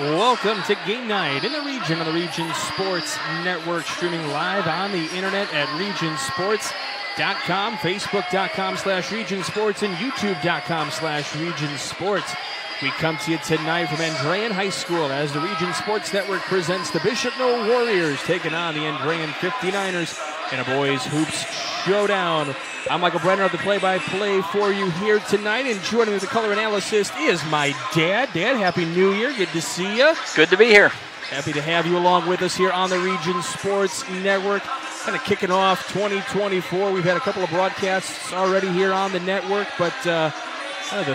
Welcome to Game Night in the Region on the Region Sports Network, streaming live on the internet at regionsports.com, facebook.com/Region Sports, and youtube.com/Region Sports. We come to you tonight from Andrean High School as the Region Sports Network presents the Bishop Noll Warriors taking on the Andrean 59ers in a boys hoops showdown. I'm Michael Brenner of the play-by-play for you here tonight, and joining me with the color analysis is my dad. Dad, Happy New Year. Good to see you. Good to be here. Happy to have you along with us here on the Region Sports Network. Kind of kicking off 2024. We've had a couple of broadcasts already here on the network, but the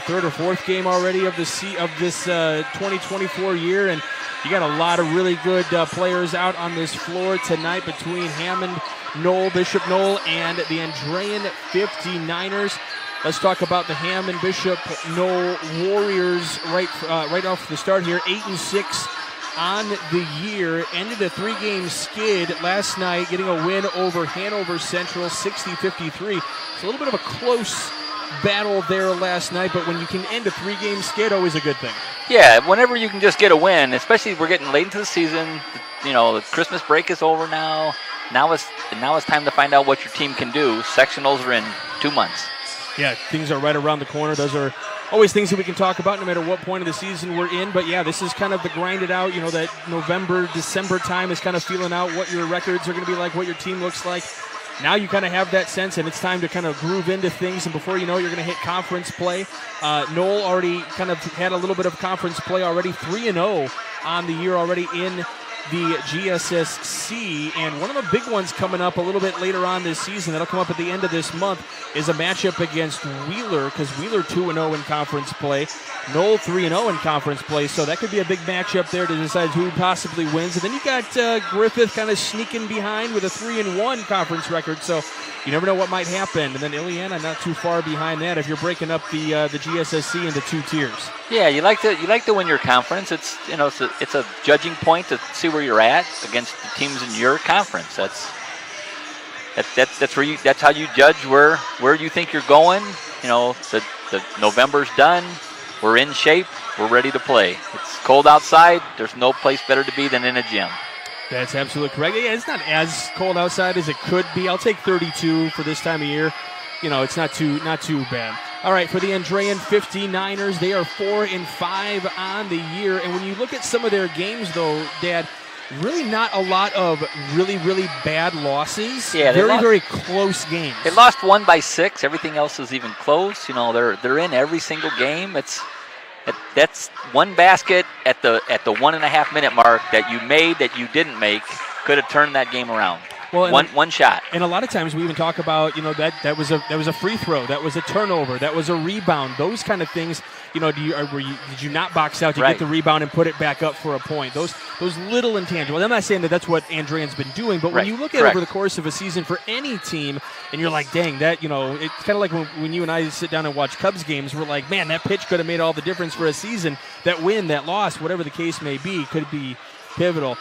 third or fourth game already of this 2024 year, and you got a lot of really good players out on this floor tonight between Hammond, Noll, Bishop Noll, and the Andrean 59ers. Let's talk about the Hammond Bishop Noll Warriors right off the start here. 8-6 on the year. Ended a three-game skid last night, getting a win over Hanover Central, 60-53. It's a little bit of a close battle there last night, but when you can end a three-game skid, always a good thing. Yeah, whenever you can just get a win, especially we're getting late into the season. You know, the Christmas break is over now. Now it's time to find out what your team can do. Sectionals are in 2 months. Yeah, things are right around the corner. Those are always things that we can talk about no matter what point of the season we're in. But yeah, this is kind of the grinded out, that November, December time is kind of feeling out what your records are going to be like, what your team looks like. Now you kind of have that sense, and it's time to kind of groove into things, and before you know it, you're going to hit conference play. Noll already kind of had a little bit of conference play already, 3-0 on the year already in the GSSC, and one of the big ones coming up a little bit later on this season that'll come up at the end of this month is a matchup against Wheeler, because Wheeler 2-0 in conference play, Noll 3-0 in conference play, so that could be a big matchup there to decide who possibly wins. And then you got Griffith kind of sneaking behind with a 3-1 conference record, so you never know what might happen. And then Ileana not too far behind that if you're breaking up the GSSC into two tiers. Yeah, you like to win your conference. It's it's a judging point to see where you're at against the teams in your conference. That's how you judge where you think you're going. The November's done. We're in shape. We're ready to play. It's cold outside. There's no place better to be than in a gym. That's absolutely correct. Yeah, it's not as cold outside as it could be. I'll take 32 for this time of year. It's not too bad. All right, for the Andrean 59ers, they are 4-5 on the year. And when you look at some of their games, though, Dad, really not a lot of really, really bad losses. Yeah, very close games. They lost 1 by 6. Everything else is even close. They're in every single game. That's one basket at the 1.5 minute mark that you made that you didn't make could have turned that game around. Well, one shot. And a lot of times we even talk about, that was a free throw, that was a turnover, that was a rebound, those kind of things. Did you not box out? Did you get the rebound and put it back up for a point? Those little intangibles. I'm not saying that that's what Andrean's been doing, but when you look at it over the course of a season for any team, and you're like, dang, that it's kind of like when you and I sit down and watch Cubs games. We're like, man, that pitch could have made all the difference for a season. That win, that loss, whatever the case may be, could be pivotal.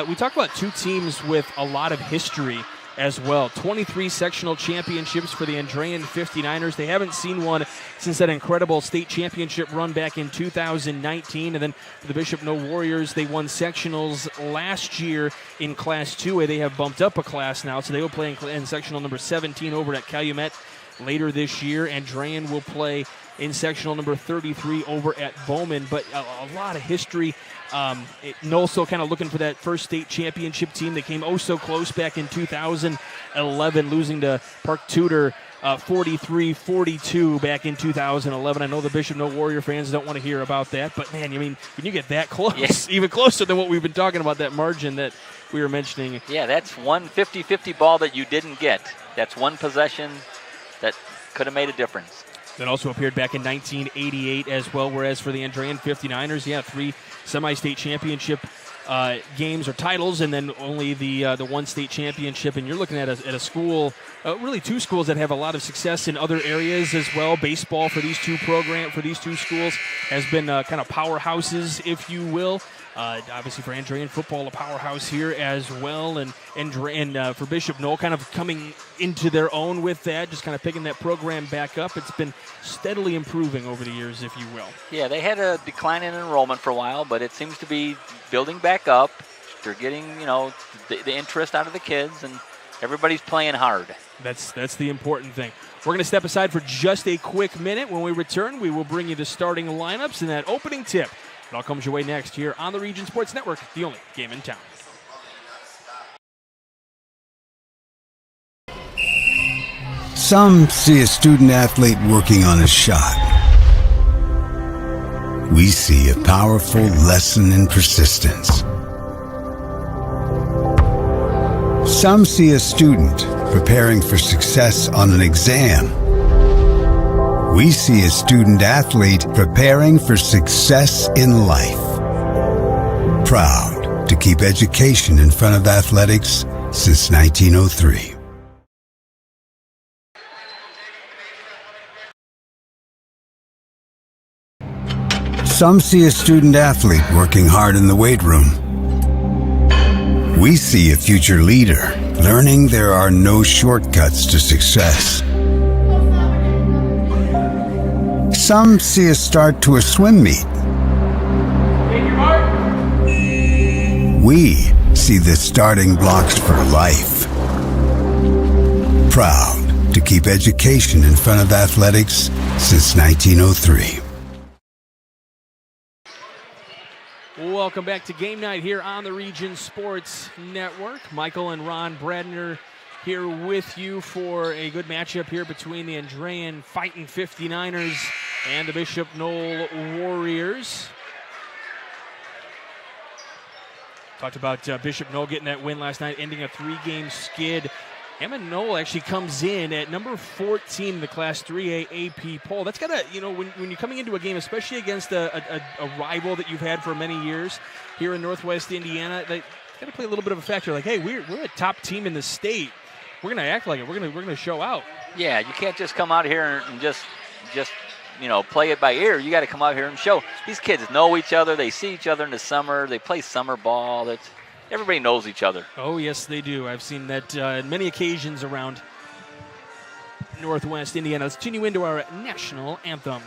We talk about two teams with a lot of history as well. 23 sectional championships for the Andrean 59ers. They haven't seen one since that incredible state championship run back in 2019. And then for the Bishop Noll Warriors, they won sectionals last year in Class 2A. They have bumped up a class now, so they will play in sectional number 17 over at Calumet later this year. Andrean will play in sectional number 33 over at Bowman, but a lot of history. Noll still kind of looking for that first state championship team. They came so close back in 2011, losing to Park Tudor 43-42 back in 2011. I know the Bishop Noll Warrior fans don't want to hear about that, but man, when you get that close, even closer than what we've been talking about, that margin that we were mentioning. Yeah, that's one 50-50 ball that you didn't get. That's one possession that could have made a difference. That also appeared back in 1988 as well, whereas for the Andrean 59ers, 3 semi-state championship games or titles, and then only the one state championship. And you're looking at a school, really two schools that have a lot of success in other areas as well. Baseball for these two schools has been kind of powerhouses, if you will. Obviously for Andrean football, a powerhouse here as well, and for Bishop Noll kind of coming into their own with that, just kind of picking that program back up. It's been steadily improving over the years, if you will. Yeah, they had a decline in enrollment for a while, but it seems to be building back up. They're getting, the interest out of the kids, and everybody's playing hard. That's the important thing. We're going to step aside for just a quick minute. When we return, we will bring you the starting lineups and that opening tip. It all comes your way next here on the Region Sports Network, the only game in town. Some see a student athlete working on a shot. We see a powerful lesson in persistence. Some see a student preparing for success on an exam. We see a student athlete preparing for success in life. Proud to keep education in front of athletics since 1903. Some see a student athlete working hard in the weight room. We see a future leader learning there are no shortcuts to success. Some see a start to a swim meet. We see the starting blocks for life. Proud to keep education in front of athletics since 1903. Welcome back to Game Night here on the Region Sports Network. Michael and Ron Bradner here with you for a good matchup here between the Andrean Fighting 59ers and the Bishop Noll Warriors. Talked about Bishop Noll getting that win last night, ending a 3-game skid. Hammond Noll actually comes in at number 14 in the Class 3A AP poll. That's got to, when you're coming into a game, especially against a rival that you've had for many years here in Northwest Indiana, they got to play a little bit of a factor. Like, hey, we're a top team in the state. We're going to act like it. We're going to show out. Yeah, you can't just come out here and just play it by ear. You got to come out here and show. These kids know each other. They see each other in the summer. They play summer ball. Everybody knows each other. Oh, yes, they do. I've seen that on many occasions around Northwest Indiana. Let's tune you into our national anthem.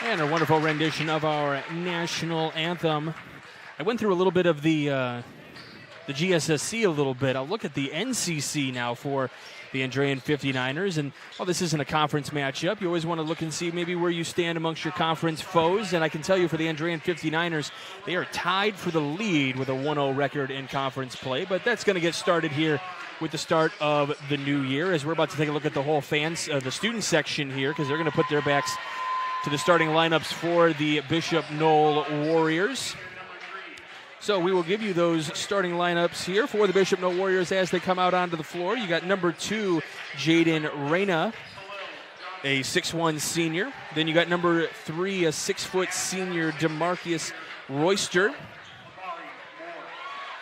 And a wonderful rendition of our national anthem. I went through a little bit of the GSSC a little bit. I'll look at the NCC now for the Andrean 59ers. And while this isn't a conference matchup, you always want to look and see maybe where you stand amongst your conference foes. And I can tell you for the Andrean 59ers, they are tied for the lead with a 1-0 record in conference play. But that's going to get started here with the start of the new year, as we're about to take a look at the whole the student section here, because they're going to put their backs to the starting lineups for the Bishop Noll Warriors. So we will give you those starting lineups here for the Bishop Noll Warriors as they come out onto the floor. You got number 2, Jaden Reyna, a 6'1 senior. Then you got number 3, a 6-foot senior, DeMarcus Royster.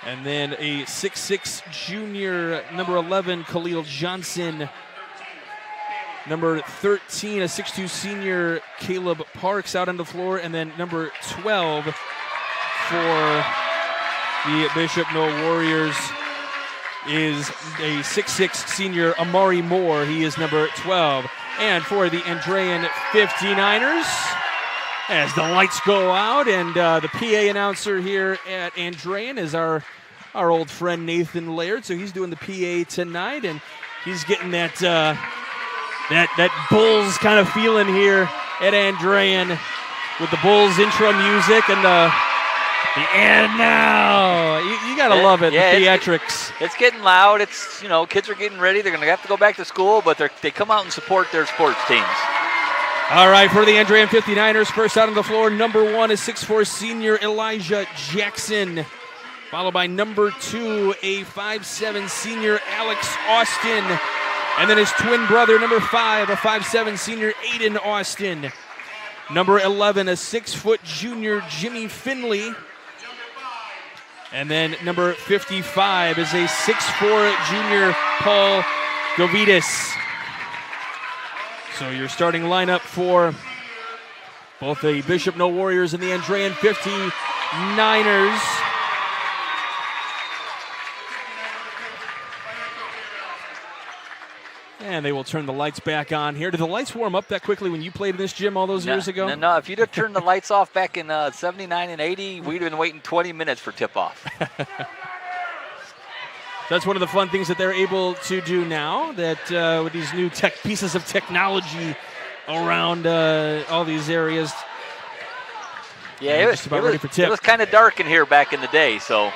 And then a 6'6 junior, number 11, Khalil Johnson. Number 13, a 6'2 senior, Caleb Parks out on the floor. And then number 12 for the Bishop Noll Warriors, is a 6'6 senior Amari Moore. He is number 12. And for the Andrean 59ers, as the lights go out, and the PA announcer here at Andrean is our old friend Nathan Laird. So he's doing the PA tonight, and he's getting that Bulls kind of feeling here at Andrean with the Bulls intro music and the and now. You got to love it, yeah, the theatrics. It's getting loud. It's, kids are getting ready. They're going to have to go back to school, but they come out and support their sports teams. All right, for the Andrean 59ers, first out on the floor, number 1 is 6'4 senior Elijah Jackson, followed by number 2, a 5'7 senior Alex Austin, and then his twin brother, number 5, a 5'7 senior Aiden Austin. Number 11, a 6-foot junior Jimmy Finley. And then number 55 is a 6'4 junior Paul Govides. So your starting lineup for both the Bishop Noll Warriors and the Andrean 59ers. And they will turn the lights back on here. Did the lights warm up that quickly when you played in this gym all those years ago? No, if you'd have turned the lights off back in 79 and 80, we'd have been waiting 20 minutes for tip-off. That's one of the fun things that they're able to do now, that with these new pieces of technology around all these areas. Yeah, it was kind of dark in here back in the day, so.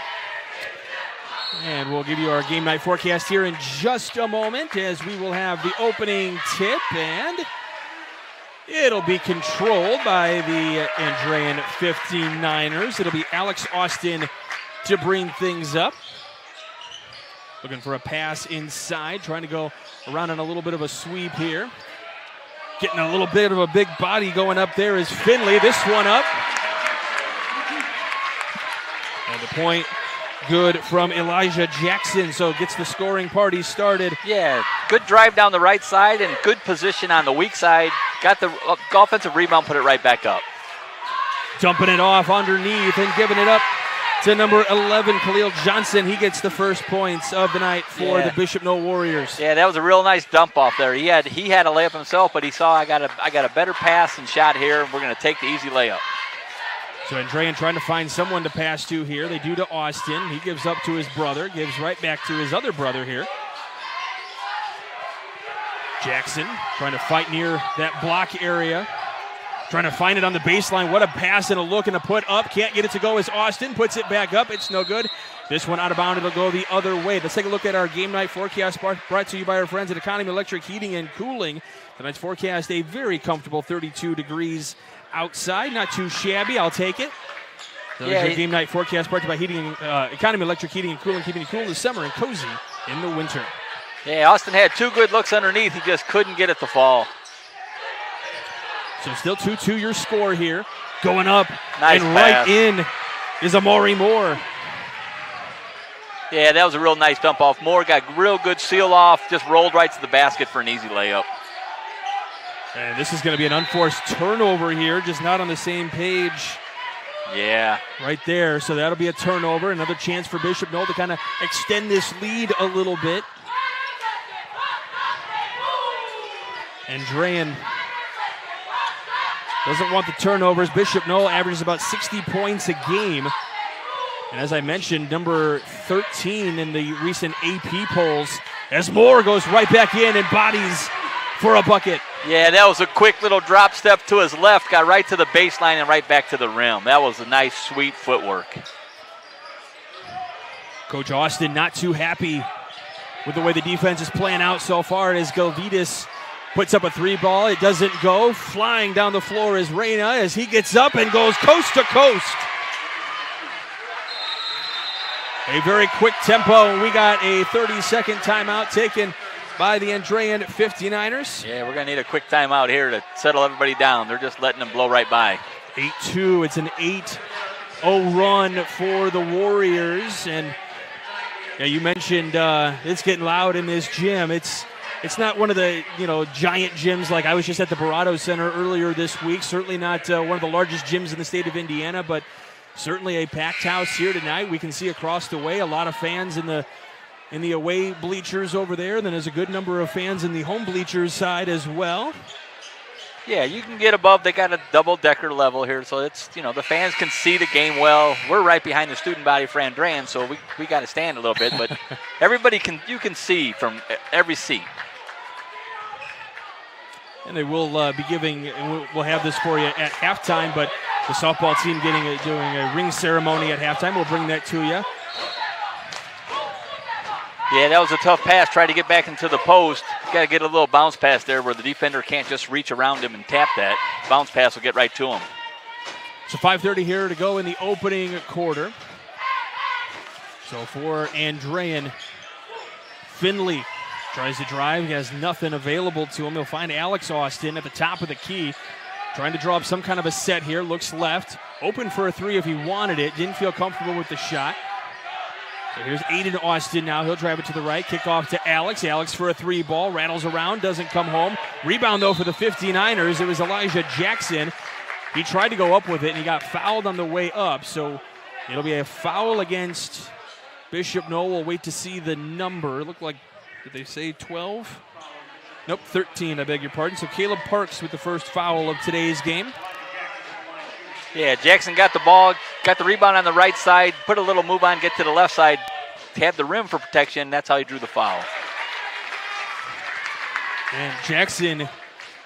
And we'll give you our game night forecast here in just a moment, as we will have the opening tip, and it'll be controlled by the Andrean 59ers. It'll be Alex Austin to bring things up. Looking for a pass inside, trying to go around on a little bit of a sweep here. Getting a little bit of a big body going up there is Finley. This one up. And the point good from Elijah Jackson, so gets the scoring party started. Yeah, good drive down the right side and good position on the weak side. Got the offensive rebound, put it right back up. Dumping it off underneath and giving it up to number 11, Khalil Johnson. He gets the first points of the night for the Bishop Noll Warriors. Yeah, that was a real nice dump off there. He had a layup himself, but he saw I got a better pass and shot here, and we're going to take the easy layup. So Andrean trying to find someone to pass to here. They do to Austin. He gives up to his brother, gives right back to his other brother here. Jackson trying to fight near that block area. Trying to find it on the baseline. What a pass and a look and a put up. Can't get it to go as Austin puts it back up. It's no good. This one out of bounds. It'll go the other way. Let's take a look at our game night forecast brought to you by our friends at Economy Electric Heating and Cooling. Tonight's forecast, a very comfortable 32 degrees outside. Not too shabby. I'll take it. There's your game night forecast brought to you by Economy Electric Heating and Cooling, keeping you cool in the summer and cozy in the winter. Yeah, Austin had 2 good looks underneath. He just couldn't get it to fall. So still 2-2 your score here. Going up nice and pass. Right in is Amari Moore. Yeah, that was a real nice dump off. Moore got real good seal off, just rolled right to the basket for an easy layup. And this is going to be an unforced turnover here, just not on the same page. Yeah. Right there, so that'll be a turnover. Another chance for Bishop Noll to kind of extend this lead a little bit. Andrean doesn't want the turnovers. Bishop Noll averages about 60 points a game. And as I mentioned, number 13 in the recent AP polls, as Moore goes right back in and bodies for a bucket. Yeah, that was a quick little drop step to his left, got right to the baseline and right back to the rim. That was a nice, sweet footwork. Coach Austin not too happy with the way the defense is playing out so far, as Govides puts up a 3-ball. It doesn't go. Flying down the floor is Reyna as he gets up and goes coast to coast. A very quick tempo, and we got a 30-second timeout taken by the Andrean 59ers. Yeah, we're going to need a quick timeout here to settle everybody down. They're just letting them blow right by. 8-2. It's an 8-0 run for the Warriors. And yeah, you mentioned it's getting loud in this gym. It's not one of the giant gyms like I was just at the Barado Center earlier this week. Certainly not one of the largest gyms in the state of Indiana, but certainly a packed house here tonight. We can see across the way a lot of fans in the in the away bleachers over there. And then there's a good number of fans in the home bleachers side as well. Yeah, you can get above. They got a double-decker level here, so it's, the fans can see the game well. We're right behind the student body for Andrean, so we got to stand a little bit, but you can see from every seat. And they will be giving, and we'll have this for you at halftime, but the softball team doing a ring ceremony at halftime. We'll bring that to you. Yeah, that was a tough pass. Tried to get back into the post. Got to get a little bounce pass there where the defender can't just reach around him and tap that. Bounce pass will get right to him. So 5:30 here to go in the opening quarter. So for Andrean, Finley tries to drive. He has nothing available to him. He'll find Alex Austin at the top of the key. Trying to draw up some kind of a set here. Looks left. Open for a three if he wanted it. Didn't feel comfortable with the shot. So here's Aiden Austin now. He'll drive it to the right. Kick off to Alex. Alex for a three ball. Rattles around. Doesn't come home. Rebound, though, for the 59ers. It was Elijah Jackson. He tried to go up with it, and he got fouled on the way up. So it'll be a foul against Bishop Noll. We'll wait to see the number. It looked like, did they say 12? Nope, 13, I beg your pardon. So Caleb Parks with the first foul of today's game. Yeah, Jackson got the ball, got the rebound on the right side, put a little move on, get to the left side, had the rim for protection. That's how he drew the foul. And Jackson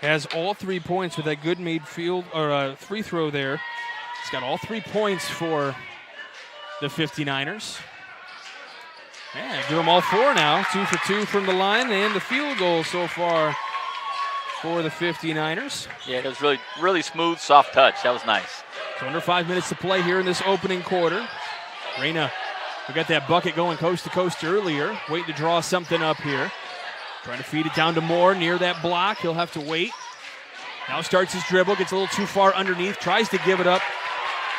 has all 3 points with that good made field or free throw there. He's got all 3 points for the 59ers. Yeah, give them all 4 now. 2 for 2 from the line and the field goal so far for the 59ers. Yeah, it was really, really smooth, soft touch. That was nice. So under 5 minutes to play here in this opening quarter. Reyna, we got that bucket going coast to coast earlier. Waiting to draw something up here. Trying to feed it down to Moore near that block. He'll have to wait. Now starts his dribble, gets a little too far underneath, tries to give it up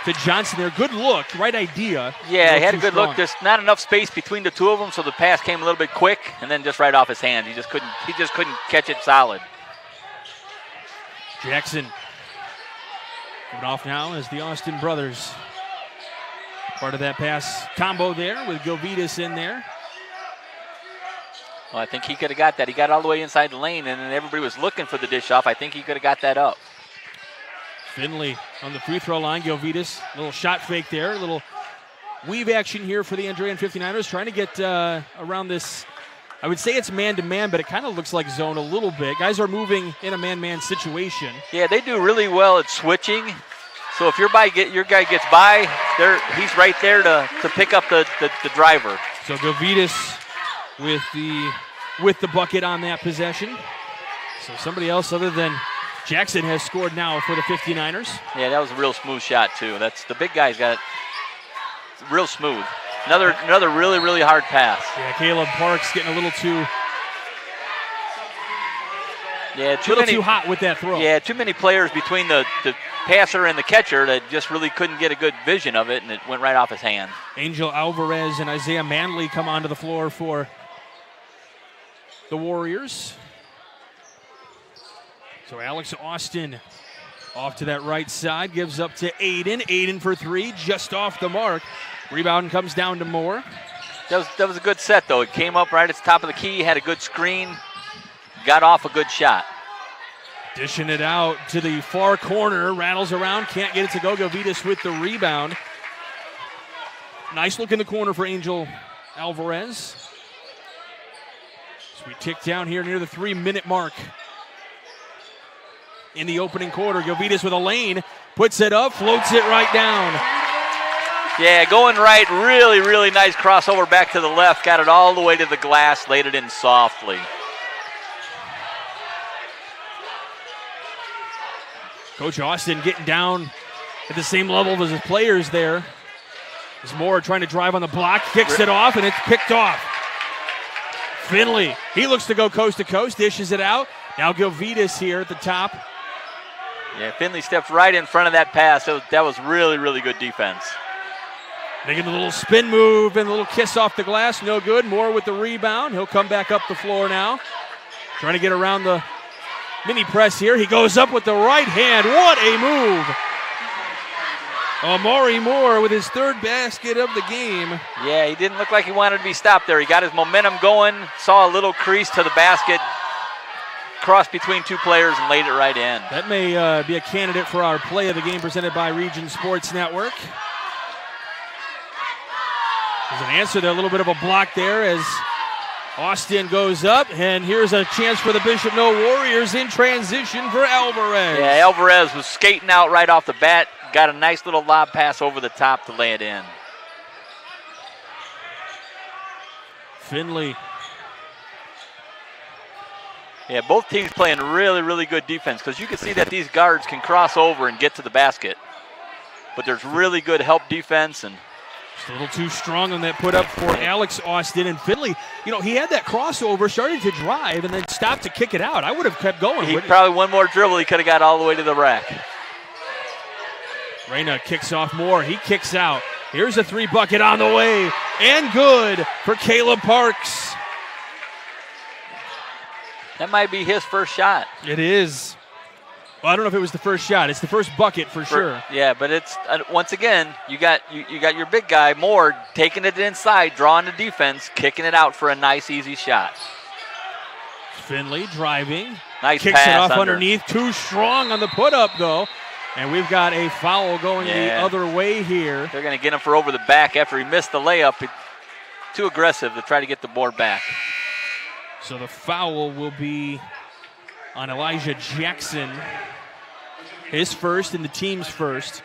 to Johnson there. Good look, right idea. Yeah, he had a good look. There's not enough space between the two of them, so the pass came a little bit quick, and then just right off his hand. He just couldn't catch it solid. Jackson coming off now as the Austin brothers. Part of that pass combo there with Gilvitas in there. Well, I think he could have got that. He got all the way inside the lane, and then everybody was looking for the dish off. I think he could have got that up. Finley on the free throw line. Gilvitas, little shot fake there. A little weave action here for the Andrean 59ers. Trying to get around this. I would say it's man-to-man, but it kind of looks like zone a little bit. Guys are moving in a man-man situation. Yeah, they do really well at switching. So if your guy gets by, he's right there to pick up the driver. So Gilvitas with the bucket on that possession. So somebody else other than Jackson has scored now for the 59ers. Yeah, that was a real smooth shot too. That's the big guy's got it real smooth. Another really, really hard pass. Yeah, Caleb Parks getting a little too too hot with that throw. Yeah, too many players between the passer and the catcher that just really couldn't get a good vision of it, and it went right off his hand. Angel Alvarez and Isaiah Manley come onto the floor for the Warriors. So Alex Austin off to that right side, gives up to Aiden. Aiden for 3, just off the mark. Rebound comes down to Moore. That was a good set, though. It came up right at the top of the key, had a good screen, got off a good shot. Dishing it out to the far corner, rattles around, can't get it to go. Gilvitas with the rebound. Nice look in the corner for Angel Alvarez. So we tick down here near the 3-minute mark. In the opening quarter, Gilvitas with a lane, puts it up, floats it right down. Yeah, going right, really, really nice crossover back to the left, got it all the way to the glass, laid it in softly. Coach Austin getting down at the same level as his players there. As Moore trying to drive on the block, kicks it off, and it's picked off. Finley, he looks to go coast to coast, dishes it out. Now Gilvitas here at the top. Yeah, Finley steps right in front of that pass. That was really, really good defense. Making a little spin move and a little kiss off the glass, no good. Moore with the rebound. He'll come back up the floor now. Trying to get around the mini press here. He goes up with the right hand. What a move. Amari Moore with his third basket of the game. Yeah, he didn't look like he wanted to be stopped there. He got his momentum going, saw a little crease to the basket, crossed between two players and laid it right in. That may be a candidate for our play of the game presented by Region Sports Network. There's an answer there, a little bit of a block there as Austin goes up, and here's a chance for the Bishop Noll Warriors in transition for Alvarez. Yeah, Alvarez was skating out right off the bat, got a nice little lob pass over the top to lay it in. Finley. Yeah, both teams playing really, really good defense because you can see that these guards can cross over and get to the basket. But there's really good help defense and just a little too strong on that put up for Alex Austin. And Finley, he had that crossover, started to drive, and then stopped to kick it out. I would have kept going. He probably one more dribble, he could have got all the way to the rack. Reyna kicks off Moore. He kicks out. Here's a three bucket on the way, and good for Caleb Parks. That might be his first shot. It is. Well, I don't know if it was the first shot. It's the first bucket for sure. Yeah, but it's once again, you got your big guy Moore taking it inside, drawing the defense, kicking it out for a nice easy shot. Finley driving. Nice kicks pass it off under. underneath. Too strong on the put up though. And we've got a foul going the other way here. They're going to get him for over the back after he missed the layup. Too aggressive to try to get the board back. So the foul will be on Elijah Jackson. His first and the team's first.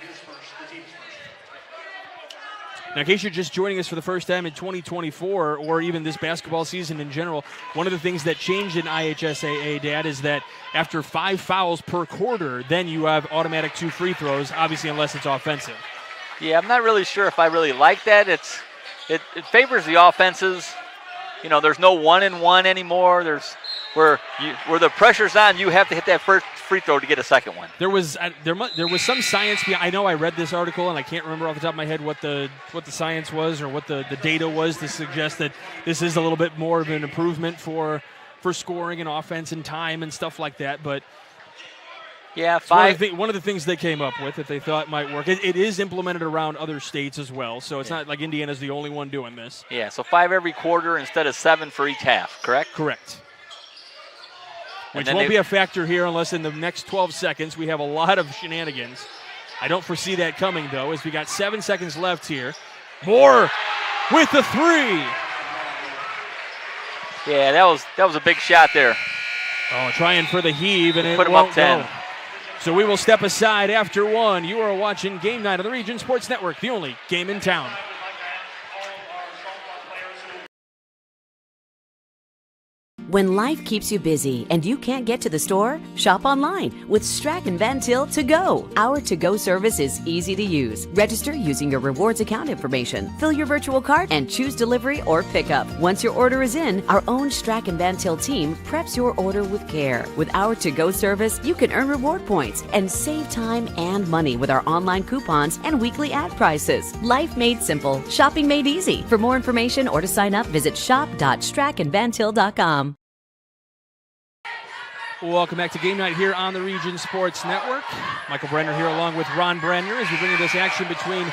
Now, in case you're just joining us for the first time in 2024 or even this basketball season in general, one of the things that changed in IHSAA, Dad, is that after 5 fouls per quarter, then you have automatic 2 free throws, obviously unless it's offensive. Yeah, I'm not really sure if I really like that. It favors the offenses. There's no 1-and-1 anymore. There's where the pressure's on, you have to hit that first free throw to get a second one. There was some science behind. I know I read this article and I can't remember off the top of my head what the science was or what the data was to suggest that this is a little bit more of an improvement for scoring and offense and time and stuff like that. But yeah, one of the things they came up with that they thought might work. It is implemented around other states as well, so it's not like Indiana's the only one doing this. Yeah, so 5 every quarter instead of 7 for each half, correct? Correct. Which won't be a factor here unless in the next 12 seconds we have a lot of shenanigans. I don't foresee that coming, though, as we got 7 seconds left here. Moore with the 3. Yeah, that was a big shot there. Oh, trying for the heave, and it put him won't up 10. go. So we will step aside after 1. You are watching Game Night on the Region Sports Network, the only game in town. When life keeps you busy and you can't get to the store, shop online with Strack & Van Til To Go. Our to-go service is easy to use. Register using your rewards account information, fill your virtual cart, and choose delivery or pickup. Once your order is in, our own Strack & Van Til team preps your order with care. With our to-go service, you can earn reward points and save time and money with our online coupons and weekly ad prices. Life made simple, shopping made easy. For more information or to sign up, visit shop.strackandvantil.com. Welcome back to Game Night here on the Region Sports Network. Michael Brenner here along with Ron Brenner as we bring you this action between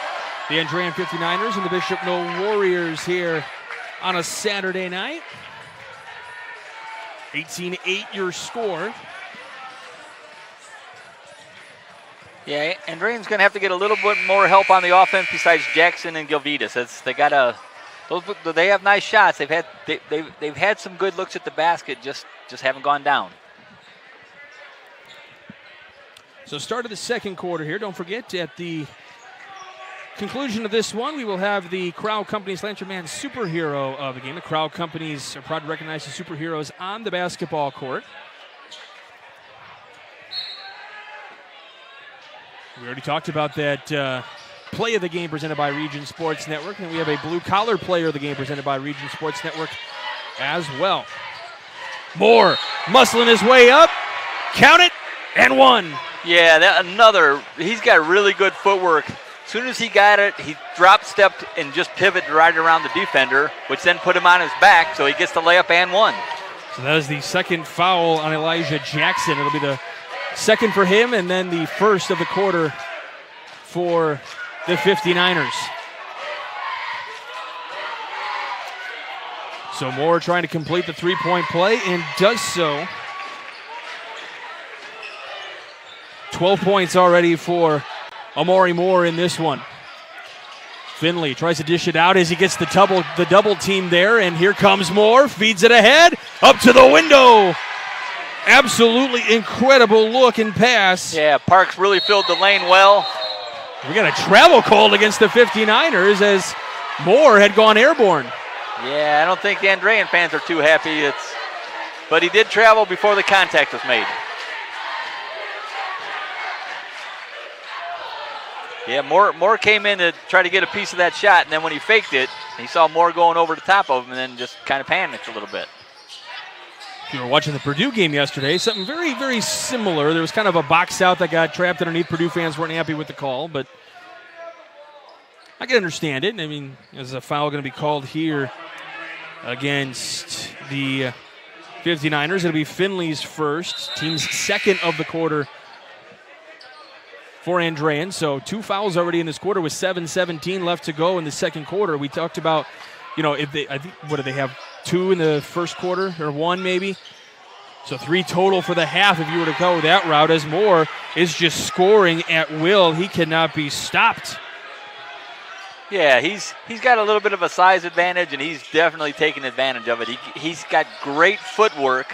the Andrean 59ers and the Bishop Noll Warriors here on a Saturday night. 18-8 your score. Yeah, Andrean's going to have to get a little bit more help on the offense besides Jackson and Gilvitas. They have nice shots. They've had some good looks at the basket, just haven't gone down. So start of the second quarter here. Don't forget, at the conclusion of this one, we will have the Crowd Companies Lantern Man superhero of the game. The Crowd Companies are proud to recognize the superheroes on the basketball court. We already talked about that play of the game presented by Region Sports Network, and we have a blue-collar player of the game presented by Region Sports Network as well. Moore muscling his way up. Count it, and 1. Yeah, he's got really good footwork. As soon as he got it, he drop-stepped and just pivoted right around the defender, which then put him on his back, so he gets the layup and 1. So that is the second foul on Elijah Jackson. It'll be the second for him, and then the first of the quarter for the 59ers. So Moore trying to complete the three-point play and does so. 12 points already for Amari Moore in this one. Finley tries to dish it out as he gets the double team there, and here comes Moore, feeds it ahead, up to the window. Absolutely incredible look and pass. Yeah, Parks really filled the lane well. We got a travel call against the 59ers as Moore had gone airborne. Yeah, I don't think the Andrean fans are too happy. But he did travel before the contact was made. Yeah, Moore came in to try to get a piece of that shot, and then when he faked it, he saw Moore going over the top of him and then just kind of panicked a little bit. If you were watching the Purdue game yesterday, something very, very similar. There was kind of a box out that got trapped underneath. Purdue fans weren't happy with the call, but I can understand it. I mean, there's a foul going to be called here against the 59ers. It'll be Finley's first, team's second of the quarter for Andrean. So 2 fouls already in this quarter with 7:17 left to go in the second quarter. We talked about, if they, I think, what do they have? 2 in the first quarter, or 1 maybe? So 3 total for the half if you were to go that route, as Moore is just scoring at will. He cannot be stopped. Yeah, he's got a little bit of a size advantage, and he's definitely taking advantage of it. He's got great footwork.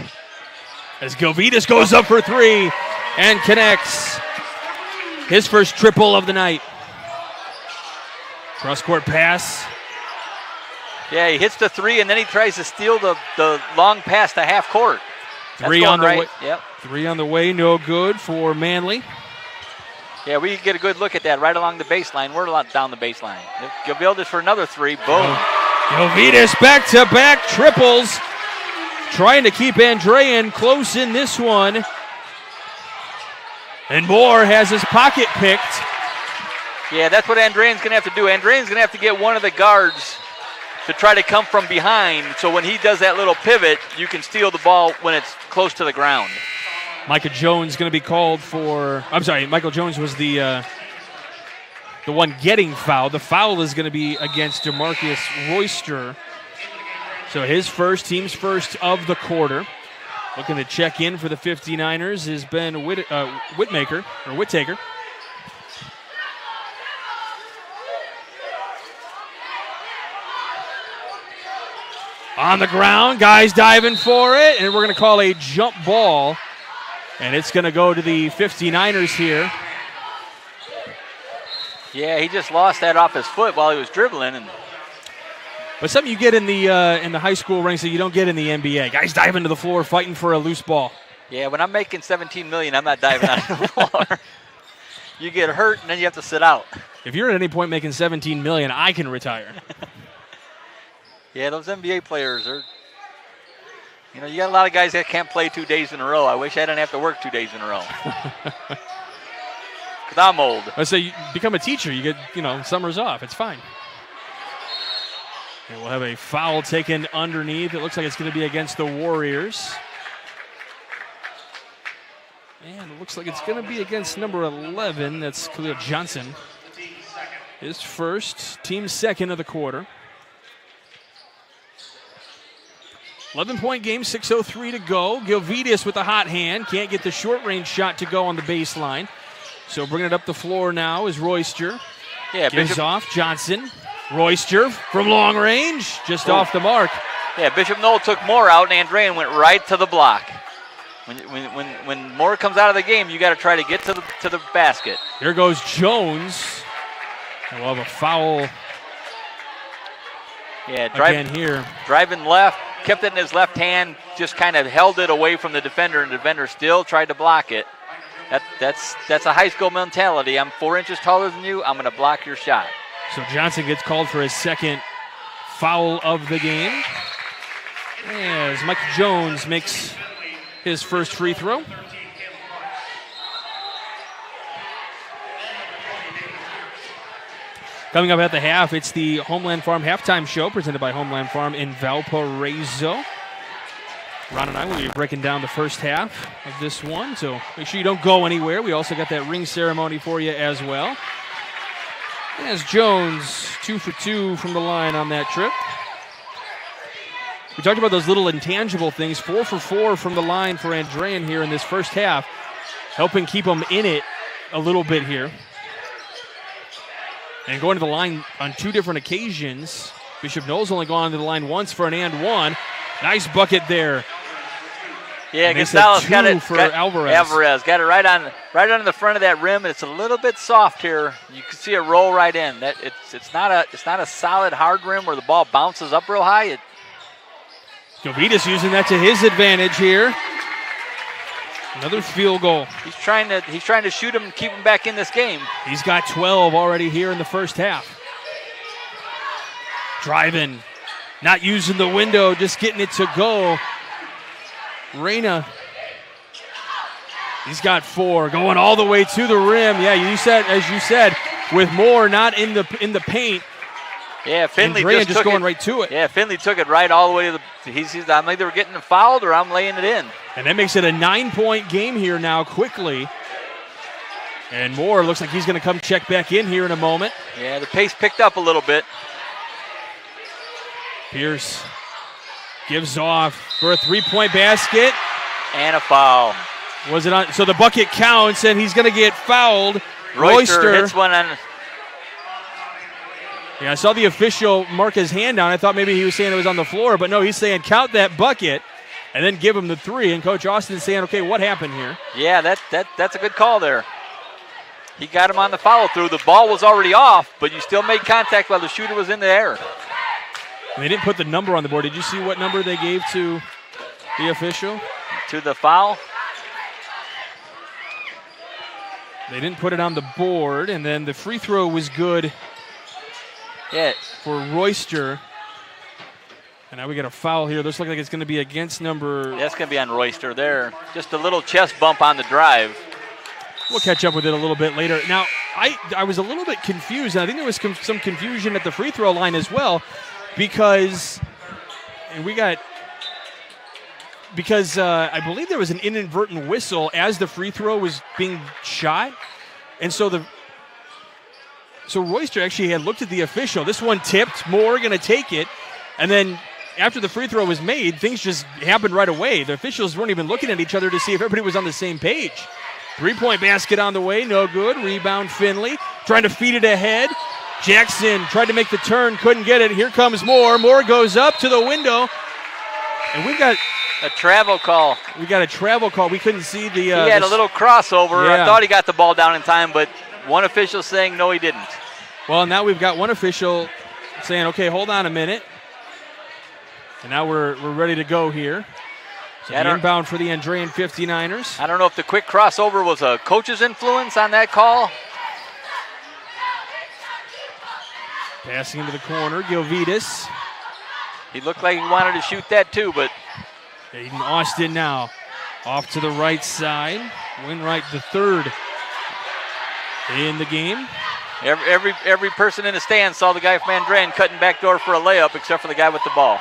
As Gilvitas goes up for 3 and connects. His first triple of the night. Cross-court pass. Yeah, he hits the 3, and then he tries to steal the long pass to half court. Three on the way. Yep. 3 on the way, no good for Manley. Yeah, we get a good look at that right along the baseline. We're down the baseline. Gilvitas for another 3. Boom. Gilvitas back-to-back triples. Trying to keep Andrean close in this one. And Moore has his pocket picked. Yeah, that's what Andrean's going to have to do. Andrean's going to have to get one of the guards to try to come from behind, so when he does that little pivot, you can steal the ball when it's close to the ground. Micah Jones going to be called for. I'm sorry, Michael Jones was the one getting fouled. The foul is going to be against DeMarcus Royster. So his first, team's first of the quarter. Looking to check in for the 59ers is Ben Whittaker. On the ground, guys diving for it, and we're going to call a jump ball, and it's going to go to the 59ers here. Yeah, he just lost that off his foot while he was dribbling. But something you get in the high school ranks that you don't get in the NBA. Guys diving to the floor, fighting for a loose ball. Yeah, when I'm making $17 million, I'm not diving on the floor. You get hurt, and then you have to sit out. If you're at any point making $17 million, I can retire. Yeah, those NBA players are, you got a lot of guys that can't play 2 days in a row. I wish I didn't have to work 2 days in a row. Because I'm old. I say you become a teacher, you get, summers off. It's fine. And we'll have a foul taken underneath. It looks like it's going to be against the Warriors. And it looks like it's going to be against number 11. That's Khalil Johnson. His first, team's second of the quarter. 11-point game, 6:03 to go. Gilvitas with a hot hand. Can't get the short-range shot to go on the baseline. So bringing it up the floor now is Royster. Yeah, gives off Johnson. Royster from long range, just off the mark. Yeah, Bishop Noll took Moore out, and Andrean went right to the block. When Moore comes out of the game, you got to try to get to the basket. Here goes Jones. And we'll have a foul. Yeah, driving left, kept it in his left hand, just kind of held it away from the defender, and the defender still tried to block it. That's a high school mentality. I'm 4 inches taller than you. I'm going to block your shot. So Johnson gets called for his second foul of the game, as Mike Jones makes his first free throw. Coming up at the half, it's the Homeland Farm halftime show presented by Homeland Farm in Valparaiso. Ron and I will be breaking down the first half of this one, so make sure you don't go anywhere. We also got that ring ceremony for you as well. As Jones 2 for 2 from the line on that trip. We talked about those little intangible things. 4 for 4 from the line for Andrean here in this first half, helping keep them in it a little bit here. And going to the line on 2 different occasions. Bishop Noll's only gone to the line once for an and one. Nice bucket there. Yeah, Gonzalez got it. For Alvarez. Alvarez got it right on the front of that rim. It's a little bit soft here. You can see it roll right in. That it's not a solid hard rim where the ball bounces up real high. Jovitas using that to his advantage here. Another field goal. He's trying to shoot him and keep him back in this game. He's got 12 already here in the first half. Driving, not using the window, just getting it to go. Reyna, he's got 4, going all the way to the rim. Yeah, as you said, with Moore not in the paint. Yeah, Finley Andrean just going right to it. Yeah, Finley took it right all the way to the. I'm either getting fouled or I'm laying it in. And that makes it a 9-point game here now quickly. And Moore looks like he's going to come check back in here in a moment. Yeah, the pace picked up a little bit. Pierce gives off for a 3-point basket. And a foul. Was it on? So the bucket counts, and he's going to get fouled. Royster hits one on. Yeah, I saw the official mark his hand down. I thought maybe he was saying it was on the floor, but no, he's saying count that bucket and then give him the 3. And Coach Austin's saying, okay, what happened here? Yeah, that's a good call there. He got him on the follow through. The ball was already off, but you still made contact while the shooter was in the air. And they didn't put the number on the board. Did you see what number they gave to the official? To the foul? They didn't put it on the board, and then the free throw was good. Yeah. For Royster. And now we got a foul here. This looks like it's going to be against number. That's going to be on Royster there. Just a little chest bump on the drive. We'll catch up with it a little bit later. Now, I was a little bit confused, and I think there was some confusion at the free throw line as well, because I believe there was an inadvertent whistle as the free throw was being shot, and so Royster actually had looked at the official. This one tipped. Moore going to take it, and then after the free throw was made, things just happened right away. The officials weren't even looking at each other to see if everybody was on the same page. 3-point basket on the way, no good. Rebound Finley, trying to feed it ahead. Jackson tried to make the turn, couldn't get it. Here comes Moore. Moore goes up to the window, and we've got a travel call. We got a travel call. We couldn't see the. He had a little crossover. Yeah. I thought he got the ball down in time, but one official saying no, he didn't. Well, now we've got one official saying, okay, hold on a minute. And now we're ready to go here. So the inbound for the Andrean 59ers. I don't know if the quick crossover was a coach's influence on that call. Passing into the corner, Gilvitas. He looked like he wanted to shoot that too, but. Aiden Austin now off to the right side. Winwright the third in the game. Every person in the stand saw the guy from Andrean cutting backdoor for a layup except for the guy with the ball.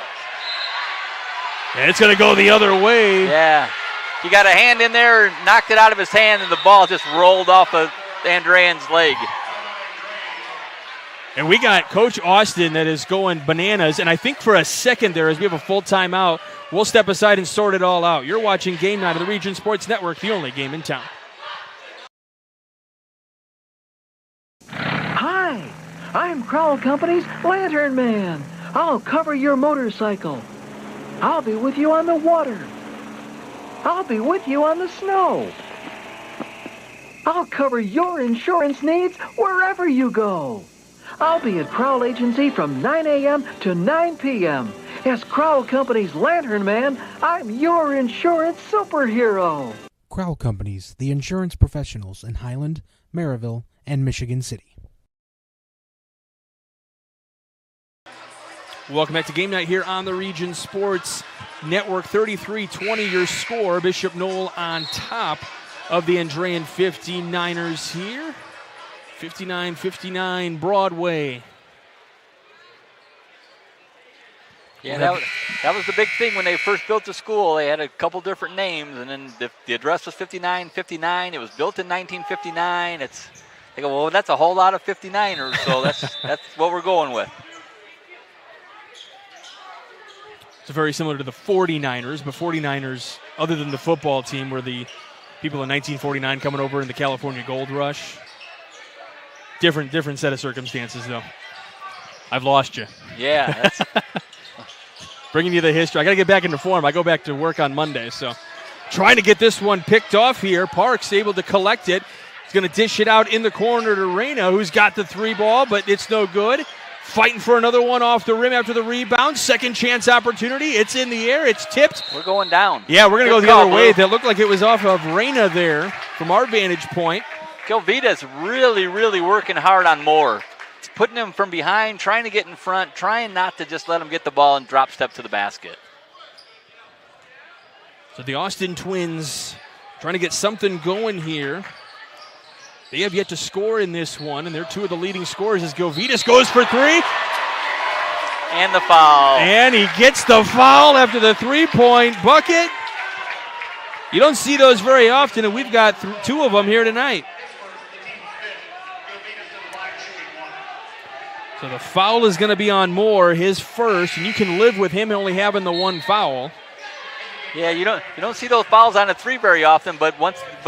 And it's going to go the other way. Yeah. He got a hand in there, knocked it out of his hand, and the ball just rolled off of Andrean's leg. And we got Coach Austin that is going bananas. And I think for a second there, as we have a full timeout, we'll step aside and sort it all out. You're watching Game Night of the Region Sports Network, the only game in town. Hi, I'm Crowell Company's Lantern Man. I'll cover your motorcycle. I'll be with you on the water. I'll be with you on the snow. I'll cover your insurance needs wherever you go. I'll be at Crowell Agency from 9 a.m. to 9 p.m. As Crowell Company's Lantern Man, I'm your insurance superhero. Crowell Companies, the insurance professionals in Highland, Maryville, and Michigan City. Welcome back to Game Night here on the Region Sports Network. 33-20 your score. Bishop Noll on top of the Andrean 59ers here. 59-59 Broadway. Yeah, that was the big thing when they first built the school. They had a couple different names, and then the address was 5959. It was built in 1959. They go, well, that's a whole lot of 59ers, so that's what we're going with. It's very similar to the 49ers, but 49ers, other than the football team, were the people in 1949 coming over in the California Gold Rush. Different set of circumstances, though. I've lost you. Yeah. That's bringing you the history. I got to get back into form. I go back to work on Monday, so trying to get this one picked off here. Parks able to collect it. He's going to dish it out in the corner to Reyna, who's got the 3 ball, but it's no good. Fighting for another one off the rim after the rebound. Second chance opportunity. It's in the air. It's tipped. We're going down. Yeah, we're going to go the call, other way. Blue. That looked like it was off of Reyna there from our vantage point. Kelvita's really, really working hard on Moore. It's putting him from behind, trying to get in front, trying not to just let him get the ball and drop step to the basket. So the Austin Twins trying to get something going here. They have yet to score in this one, and they're 2 of the leading scorers as Govitas goes for 3. And the foul. And he gets the foul after the 3-point bucket. You don't see those very often, and we've got 2 of them here tonight. So the foul is going to be on Moore, his first, and you can live with him only having the 1 foul. Yeah, you don't see those fouls on a 3 very often, but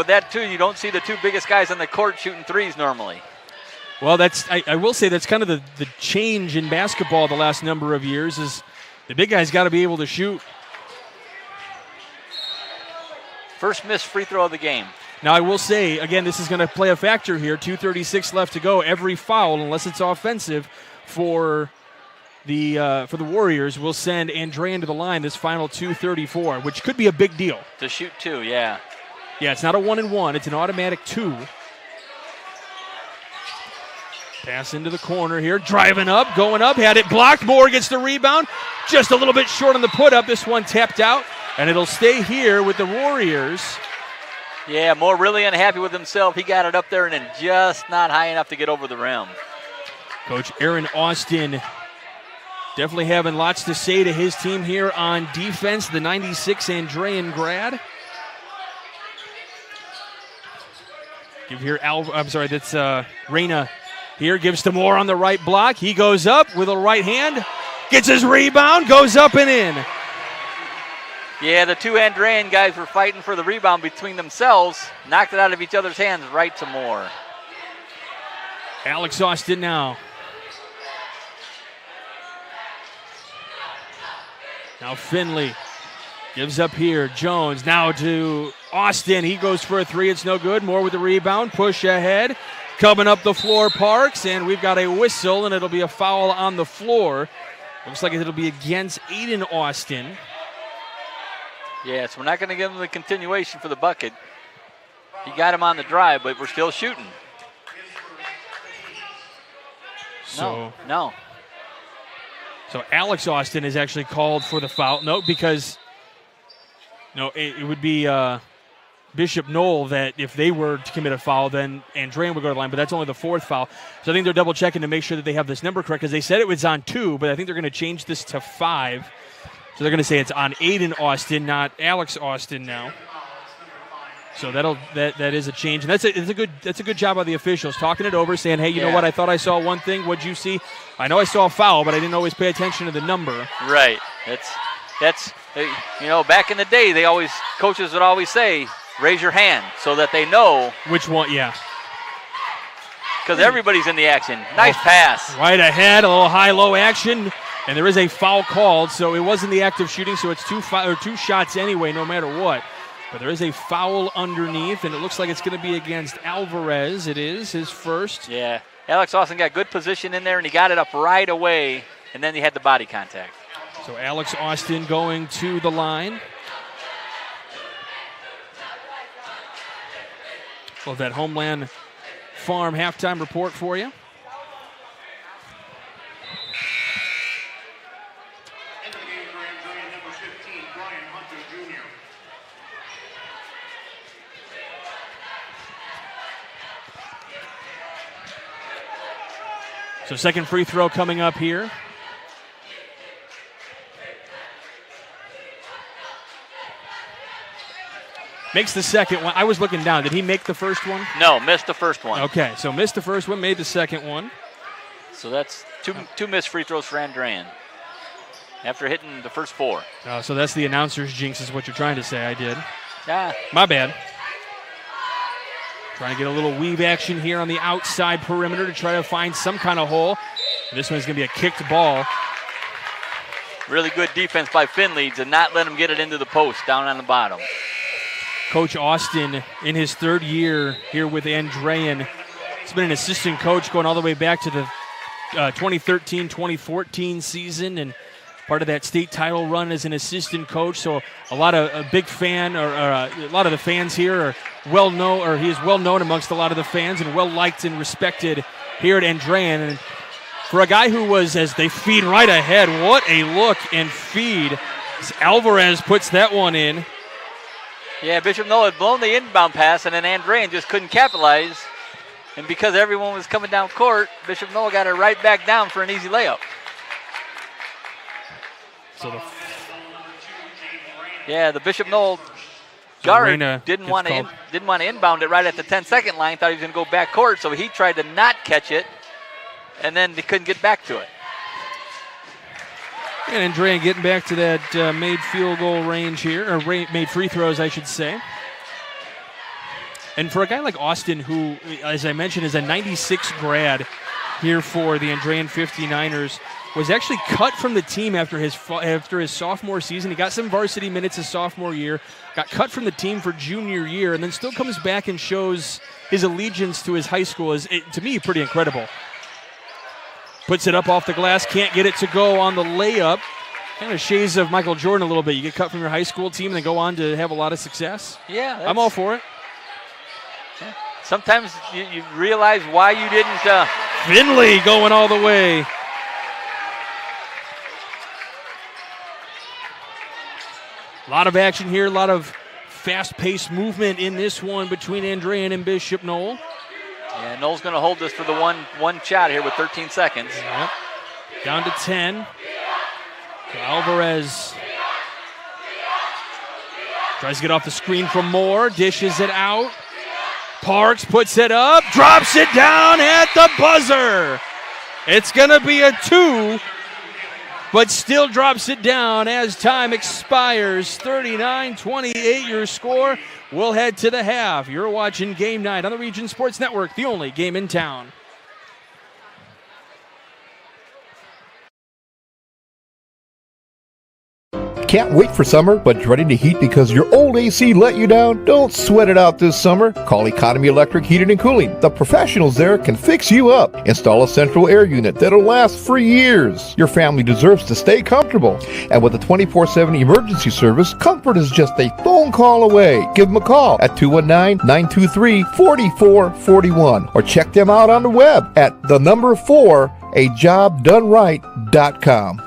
that too, you don't see the 2 biggest guys on the court shooting 3s normally. Well, I will say that's kind of the change in basketball the last number of years is the big guy's got to be able to shoot. First missed free throw of the game. Now, I will say, again, this is going to play a factor here. 2:36 left to go. Every foul, unless it's offensive, for the Warriors will send Andrean to the line this final 2:34, which could be a big deal. To shoot 2, yeah. Yeah, it's not a 1-and-1. It's an automatic 2. Pass into the corner here. Driving up, going up, had it blocked. Moore gets the rebound. Just a little bit short on the put-up. This one tapped out, and it'll stay here with the Warriors. Yeah, Moore really unhappy with himself. He got it up there and then just not high enough to get over the rim. Coach Aaron Austin definitely having lots to say to his team here on defense, the 96 Andrean grad. Give here, that's Reyna here, gives to Moore on the right block. He goes up with a right hand, gets his rebound, goes up and in. Yeah, the 2 Andrean guys were fighting for the rebound between themselves, knocked it out of each other's hands right to Moore. Alex Austin now. Now Finley gives up here. Jones now to Austin. He goes for a 3. It's no good. Moore with the rebound. Push ahead. Coming up the floor, Parks. And we've got a whistle, and it'll be a foul on the floor. Looks like it'll be against Aiden Austin. Yeah, so we're not going to give him the continuation for the bucket. He got him on the drive, but we're still shooting. No. So Alex Austin is actually called for the foul. No, because it would be Bishop Noll that if they were to commit a foul, then Andrean would go to the line, but that's only the 4th foul. So I think they're double-checking to make sure that they have this number correct because they said it was on 2, but I think they're going to change this to 5. So they're going to say it's on Aiden Austin, not Alex Austin now. So that is a change, and that's a good job by the officials talking it over, saying, hey, you know what? I thought I saw one thing. What'd you see? I know I saw a foul, but I didn't always pay attention to the number. Right. That's back in the day, coaches would always say, raise your hand so that they know which one. Yeah. Because everybody's in the action. Nice pass. Right ahead, a little high-low action. And there is a foul called, so it wasn't the act of shooting, so it's 2 shots anyway, no matter what. But there is a foul underneath, and it looks like it's going to be against Alvarez. It is his first. Yeah, Alex Austin got good position in there, and he got it up right away, and then he had the body contact. So Alex Austin going to the line. Well, that Homeland Farm halftime report for you. So second free throw coming up here. Makes the second one. I was looking down. Did he make the first one? No, missed the first one. Okay, so missed the first one, made the second one. So that's two missed free throws for Andrean after hitting the first 4. So that's the announcer's jinx is what you're trying to say. I did. Yeah. My bad. Trying to get a little weave action here on the outside perimeter to try to find some kind of hole. This one's going to be a kicked ball. Really good defense by Finley to not let him get it into the post down on the bottom. Coach Austin in his 3rd year here with Andrean. He's been an assistant coach going all the way back to the 2013-2014 season and part of that state title run as an assistant coach. So a big fan, or a lot of the fans here are well known, or he is well known amongst a lot of the fans and well liked and respected here at Andrean. And for a guy who was, as they feed right ahead, what a look and feed. Alvarez puts that one in. Yeah, Bishop Noll had blown the inbound pass, and then Andrean just couldn't capitalize. And because everyone was coming down court, Bishop Noll got it right back down for an easy layup. So the Bishop Noll guard Reina didn't want to inbound it right at the 10-second line. Thought he was going to go back court, so he tried to not catch it, and then they couldn't get back to it. And Andrean getting back to that made field goal range here, or made free throws, I should say. And for a guy like Austin, who, as I mentioned, is a 96 grad here for the Andrean 59ers, was actually cut from the team after his sophomore season. He got some varsity minutes his sophomore year, got cut from the team for junior year, and then still comes back and shows his allegiance to his high school is, to me, pretty incredible. Puts it up off the glass, can't get it to go on the layup. Kind of shades of Michael Jordan a little bit. You get cut from your high school team and then go on to have a lot of success. Yeah. I'm all for it. Yeah. Sometimes you realize why you didn't. Finley going all the way. A lot of action here, a lot of fast-paced movement in this one between Andrean and Bishop Noll. Yeah, Noll's going to hold this for the one shot here with 13 seconds. Yep. Down to 10. So Alvarez tries to get off the screen for more, dishes it out. Parks puts it up, drops it down at the buzzer. It's going to be a 2, but still drops it down as time expires. 39-28 your score. We'll head to the half. You're watching Game Night on the Region Sports Network, the only game in town. Can't wait for summer, but dreading the heat because your old AC let you down? Don't sweat it out this summer. Call Economy Electric Heating and Cooling. The professionals there can fix you up. Install a central air unit that'll last for years. Your family deserves to stay comfortable. And with a 24/7 emergency service, comfort is just a phone call away. Give them a call at 219-923-4441 or check them out on the web at 4ajobdoneright.com.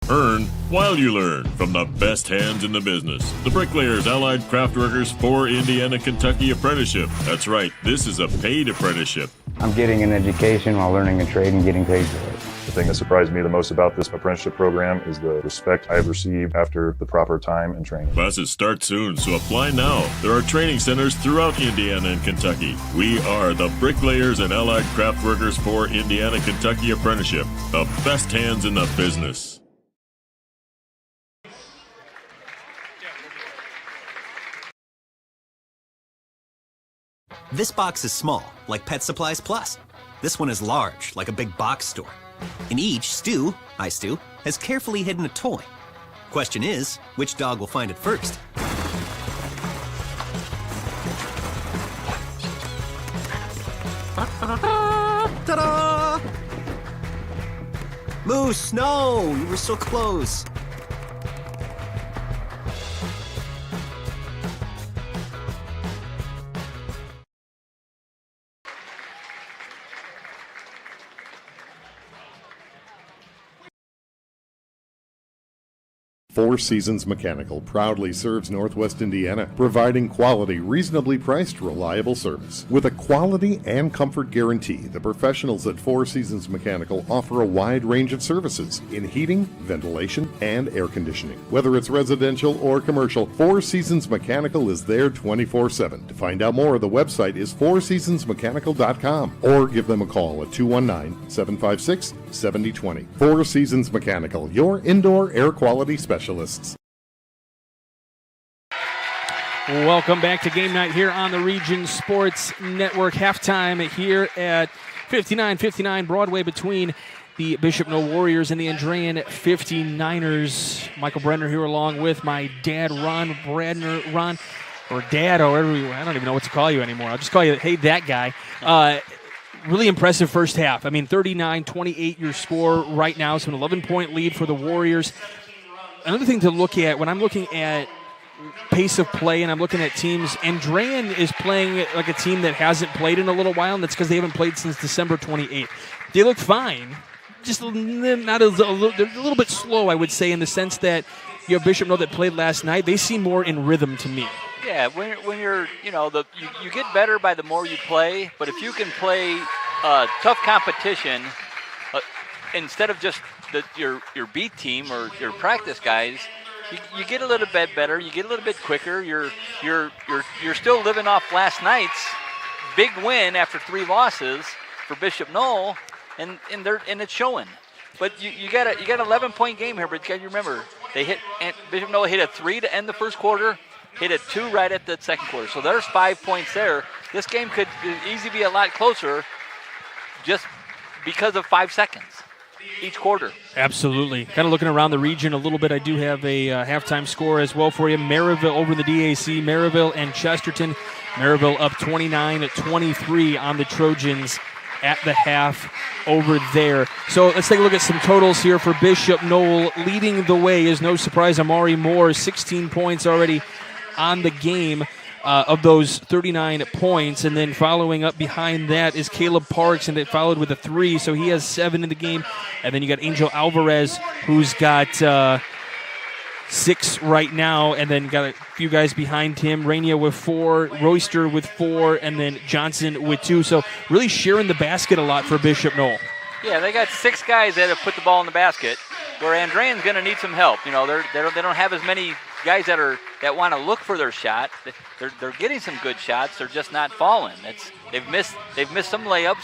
Earn while you learn from the best hands in the business. The Bricklayers Allied Craftworkers for Indiana, Kentucky Apprenticeship. That's right, this is a paid apprenticeship. I'm getting an education while learning a trade and getting paid for it. The thing that surprised me the most about this apprenticeship program is the respect I have received after the proper time and training. Classes start soon, so apply now. There are training centers throughout Indiana and Kentucky. We are the Bricklayers and Allied Craftworkers for Indiana, Kentucky Apprenticeship. The best hands in the business. This box is small, like Pet Supplies Plus. This one is large, like a big box store. In each, Stu, hi Stu, has carefully hidden a toy. Question is, which dog will find it first? Ta-da! Moose, no! You were so close. Four Seasons Mechanical proudly serves Northwest Indiana, providing quality, reasonably priced, reliable service. With a quality and comfort guarantee, the professionals at Four Seasons Mechanical offer a wide range of services in heating, ventilation, and air conditioning. Whether it's residential or commercial, Four Seasons Mechanical is there 24/7. To find out more, the website is fourseasonsmechanical.com or give them a call at 219-756-7020. Four Seasons Mechanical, your indoor air quality specialist. Welcome back to Game Night here on the Region Sports Network. Halftime here at 5959 Broadway between the Bishop Noll Warriors and the Andrean 59ers. Michael Brenner here along with my dad, Ron Bradner. Ron, or Dad, or whatever I don't even know what to call you anymore. I'll just call you, hey, that guy. Really impressive first half. I mean, 39-28 your score right now, so an 11-point lead for the Warriors. Another thing to look at when I'm looking at pace of play and I'm looking at teams, Andrean is playing like a team that hasn't played in a little while, and that's because they haven't played since December 28th. They look fine, just they're a little bit slow, I would say, in the sense that you have Bishop Noll that played last night. They seem more in rhythm to me. Yeah, when you're, you get better by the more you play, but if you can play tough competition instead of just your B team or your practice guys, you get a little bit better. You get a little bit quicker. You're still living off last night's big win after 3 losses for Bishop Noll, and it's showing. But you got an 11-point game here. But you got to remember, Bishop Noll hit a 3 to end the first quarter, hit a 2 right at the second quarter. So there's 5 points there. This game could easily be a lot closer, just because of 5 seconds each quarter. Absolutely. Kind of looking around the region a little bit, I do have a halftime score as well for you. Maryville over the DAC, Maryville and Chesterton. Maryville up 29-23 on the Trojans at the half over there. So let's take a look at some totals here for Bishop Noll. Leading the way is no surprise Amari Moore, 16 points already on the game. Of those 39 points, and then following up behind that is Caleb Parks, and it followed with a 3, so he has 7 in the game. And then you got Angel Alvarez, who's got 6 right now, and then got a few guys behind him. Rainier with 4, Royster with 4, and then Johnson with 2. So really sharing the basket a lot for Bishop Noll. Yeah, they got 6 guys that have put the ball in the basket, where Andrean's going to need some help. They don't have as many guys that want to look for their shot. They're getting some good shots. They're just not falling. They've missed some layups,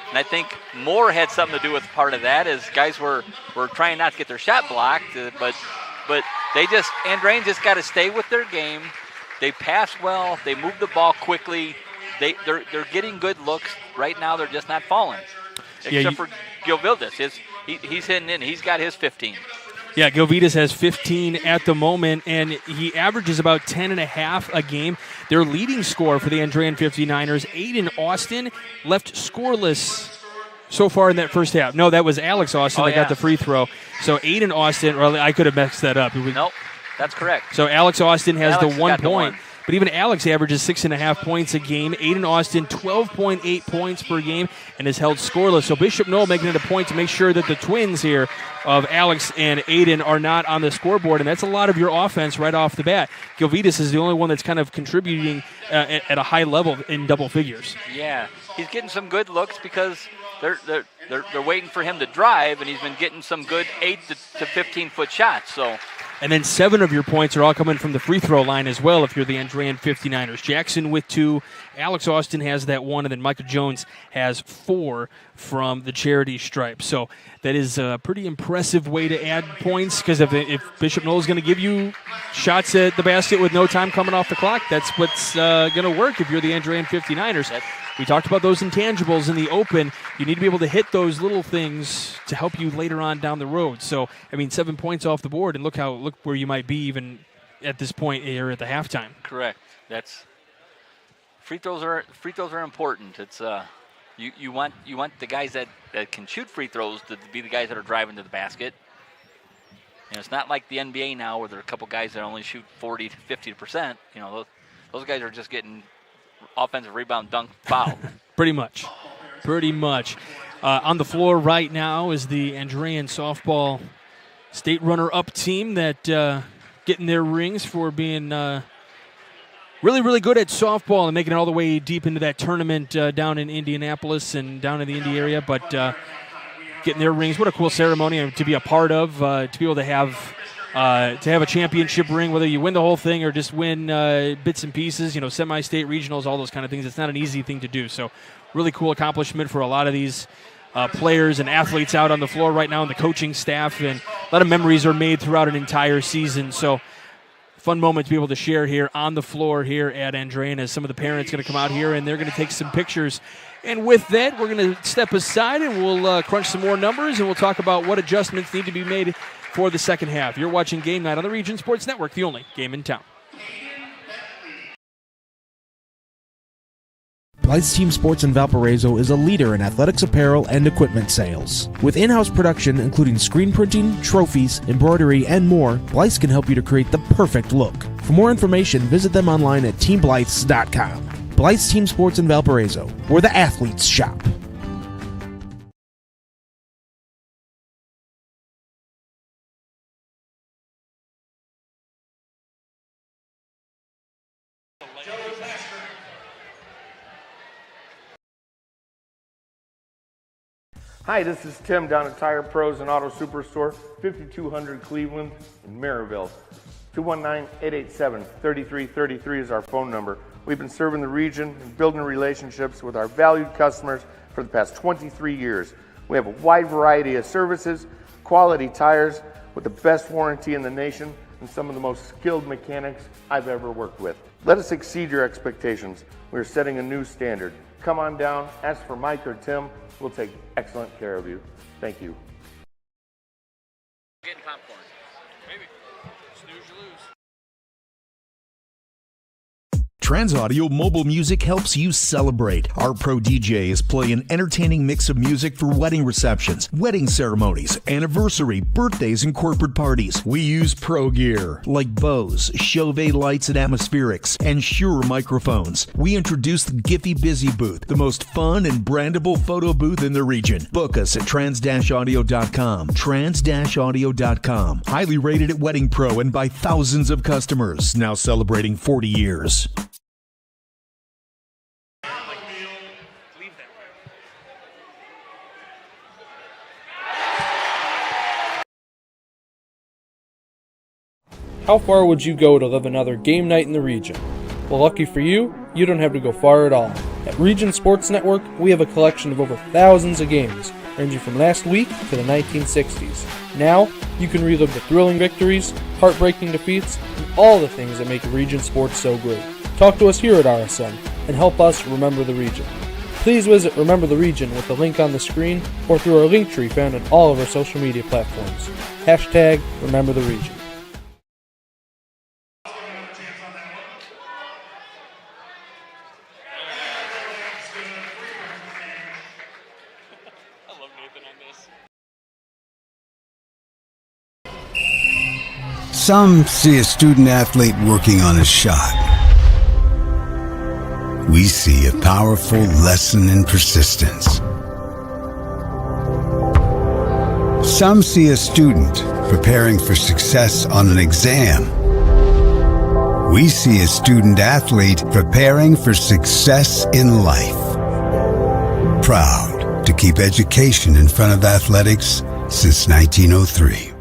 and I think Moore had something to do with part of that. As guys were trying not to get their shot blocked, but Andrean just got to stay with their game. They pass well. They move the ball quickly. They're getting good looks right now. They're just not falling, except for Gilvildas. He's hitting in. He's got his 15. Yeah, Gilvitas has 15 at the moment, and he averages about 10.5 a game. Their leading scorer for the Andrean 59ers, Aiden Austin, left scoreless so far in that first half. No, that was Alex Austin that got the free throw. So Aiden Austin, or I could have messed that up. Nope, that's correct. So Alex Austin has the 1 point. But even Alex averages 6.5 points a game. Aiden Austin, 12.8 points per game, and has held scoreless. So Bishop Noll making it a point to make sure that the twins here of Alex and Aiden are not on the scoreboard, and that's a lot of your offense right off the bat. Gilvitas is the only one that's kind of contributing at a high level in double figures. Yeah, he's getting some good looks because they're waiting for him to drive, and he's been getting some good 8 to 15-foot shots. So. And then 7 of your points are all coming from the free throw line as well if you're the Andrean 59ers. Jackson with 2, Alex Austin has that 1, and then Michael Jones has 4 from the charity stripe. So that is a pretty impressive way to add points, because if Bishop Noll is going to give you shots at the basket with no time coming off the clock, that's what's going to work if you're the Andrean 59ers. We talked about those intangibles in the open. You need to be able to hit those little things to help you later on down the road. So, 7 points off the board, and look where you might be even at this point here at the halftime. Correct. That's free throws are important. It's you want the guys that can shoot free throws to be the guys that are driving to the basket. And it's not like the NBA now where there are a couple guys that only shoot 40 to 50%. Those guys are just getting offensive rebound, dunk, foul. Pretty much. On the floor right now is the Andrean softball state runner-up team that getting their rings for being really, really good at softball and making it all the way deep into that tournament down in Indianapolis and down in the Indy area. But getting their rings, what a cool ceremony to be a part of, to be able to have a championship ring, whether you win the whole thing or just win bits and pieces, semi-state regionals, all those kind of things. It's not an easy thing to do. So really cool accomplishment for a lot of these players and athletes out on the floor right now and the coaching staff. And a lot of memories are made throughout an entire season. So fun moment to be able to share here on the floor here at Andrean, as some of the parents going to come out here and they're going to take some pictures. And with that, we're going to step aside and we'll crunch some more numbers, and we'll talk about what adjustments need to be made for the second half. You're watching Game Night on the Region Sports Network, the only game in town. Blythe's Team Sports in Valparaiso is a leader in athletics apparel and equipment sales. With in-house production including screen printing, trophies, embroidery, and more, Blythe's can help you to create the perfect look. For more information, visit them online at teamblythes.com. Blythe's Team Sports in Valparaiso, where the athletes shop. Hi, this is Tim down at Tire Pros and Auto Superstore, 5200 Cleveland in Maryville. 219-887-3333 is our phone number. We've been serving the region and building relationships with our valued customers for the past 23 years. We have a wide variety of services, quality tires with the best warranty in the nation, and some of the most skilled mechanics I've ever worked with. Let us exceed your expectations. We're setting a new standard. Come on down, ask for Mike or Tim. We'll take excellent care of you. Thank you. Getting popcorn. Maybe. Snooze, you lose. Transaudio mobile music helps you celebrate. Our pro DJs play an entertaining mix of music for wedding receptions, wedding ceremonies, anniversary, birthdays, and corporate parties. We use pro gear like Bose, Chauvet lights and atmospherics, and Shure microphones. We introduced the Giphy Busy Booth, the most fun and brandable photo booth in the region. Book us at trans-audio.com. Trans-audio.com. Highly rated at Wedding Pro and by thousands of customers. Now celebrating 40 years. How far would you go to live another game night in the region? Well, lucky for you, you don't have to go far at all. At Region Sports Network, we have a collection of over thousands of games, ranging from last week to the 1960s. Now, you can relive the thrilling victories, heartbreaking defeats, and all the things that make Region Sports so great. Talk to us here at RSN and help us remember the region. Please visit Remember the Region with the link on the screen or through our link tree found on all of our social media platforms. Hashtag Remember the Region. Some see a student athlete working on a shot. we see a powerful lesson in persistence. Some see a student preparing for success on an exam. We see a student athlete preparing for success in life. Proud to keep education in front of athletics since 1903.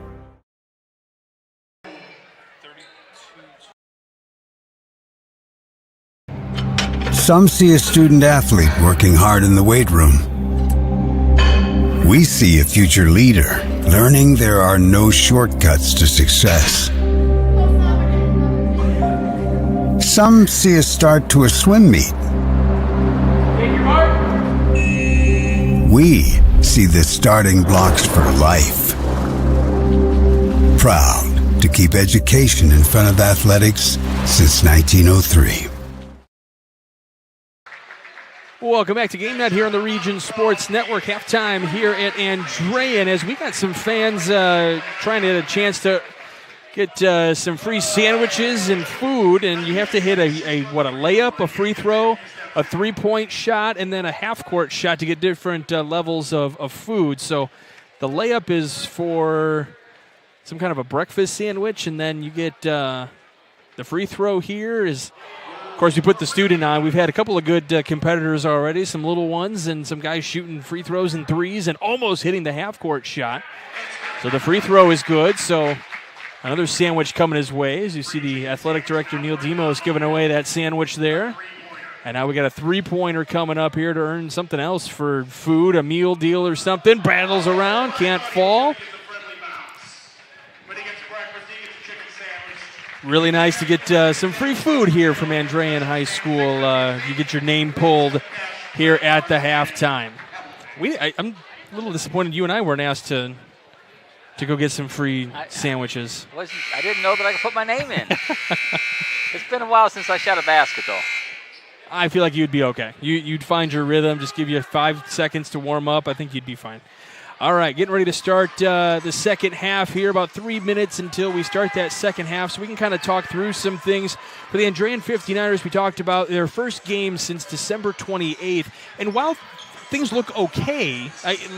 Some see a student athlete working hard in the weight room. We see a future leader learning there are no shortcuts to success. Some see a start to a swim meet. We see the starting blocks for life. Proud to keep education in front of athletics since 1903. Welcome back to Game Night here on the Region Sports Network. Halftime here at Andrean as we got some fans trying to get a chance to get some free sandwiches and food, and you have to hit a layup, a free throw, a three-point shot, and then a half-court shot to get different levels of food. So the layup is for some kind of a breakfast sandwich, and then you get the free throw here is... Of course, we put the student on. We've had a couple of good competitors already, some little ones and some guys shooting free throws and threes and almost hitting the half-court shot. So the free throw is good. So another sandwich coming his way. As you see the athletic director, Neil Demos, giving away that sandwich there. And now we got a three-pointer coming up here to earn something else for food, a meal deal or something. Battles around, can't fall. Really nice to get some free food here from Andrean High School. You get your name pulled here at the halftime. I'm a little disappointed you and I weren't asked to go get some free sandwiches. I didn't know that I could put my name in. It's been a while since I shot a basket, though. I feel like you'd be okay. You'd find your rhythm. Just give you 5 seconds to warm up. I think you'd be fine. All right, getting ready to start the second half here. About 3 minutes until we start that second half, so we can kind of talk through some things. For the Andrean 59ers, we talked about their first game since December 28th. And while things look okay,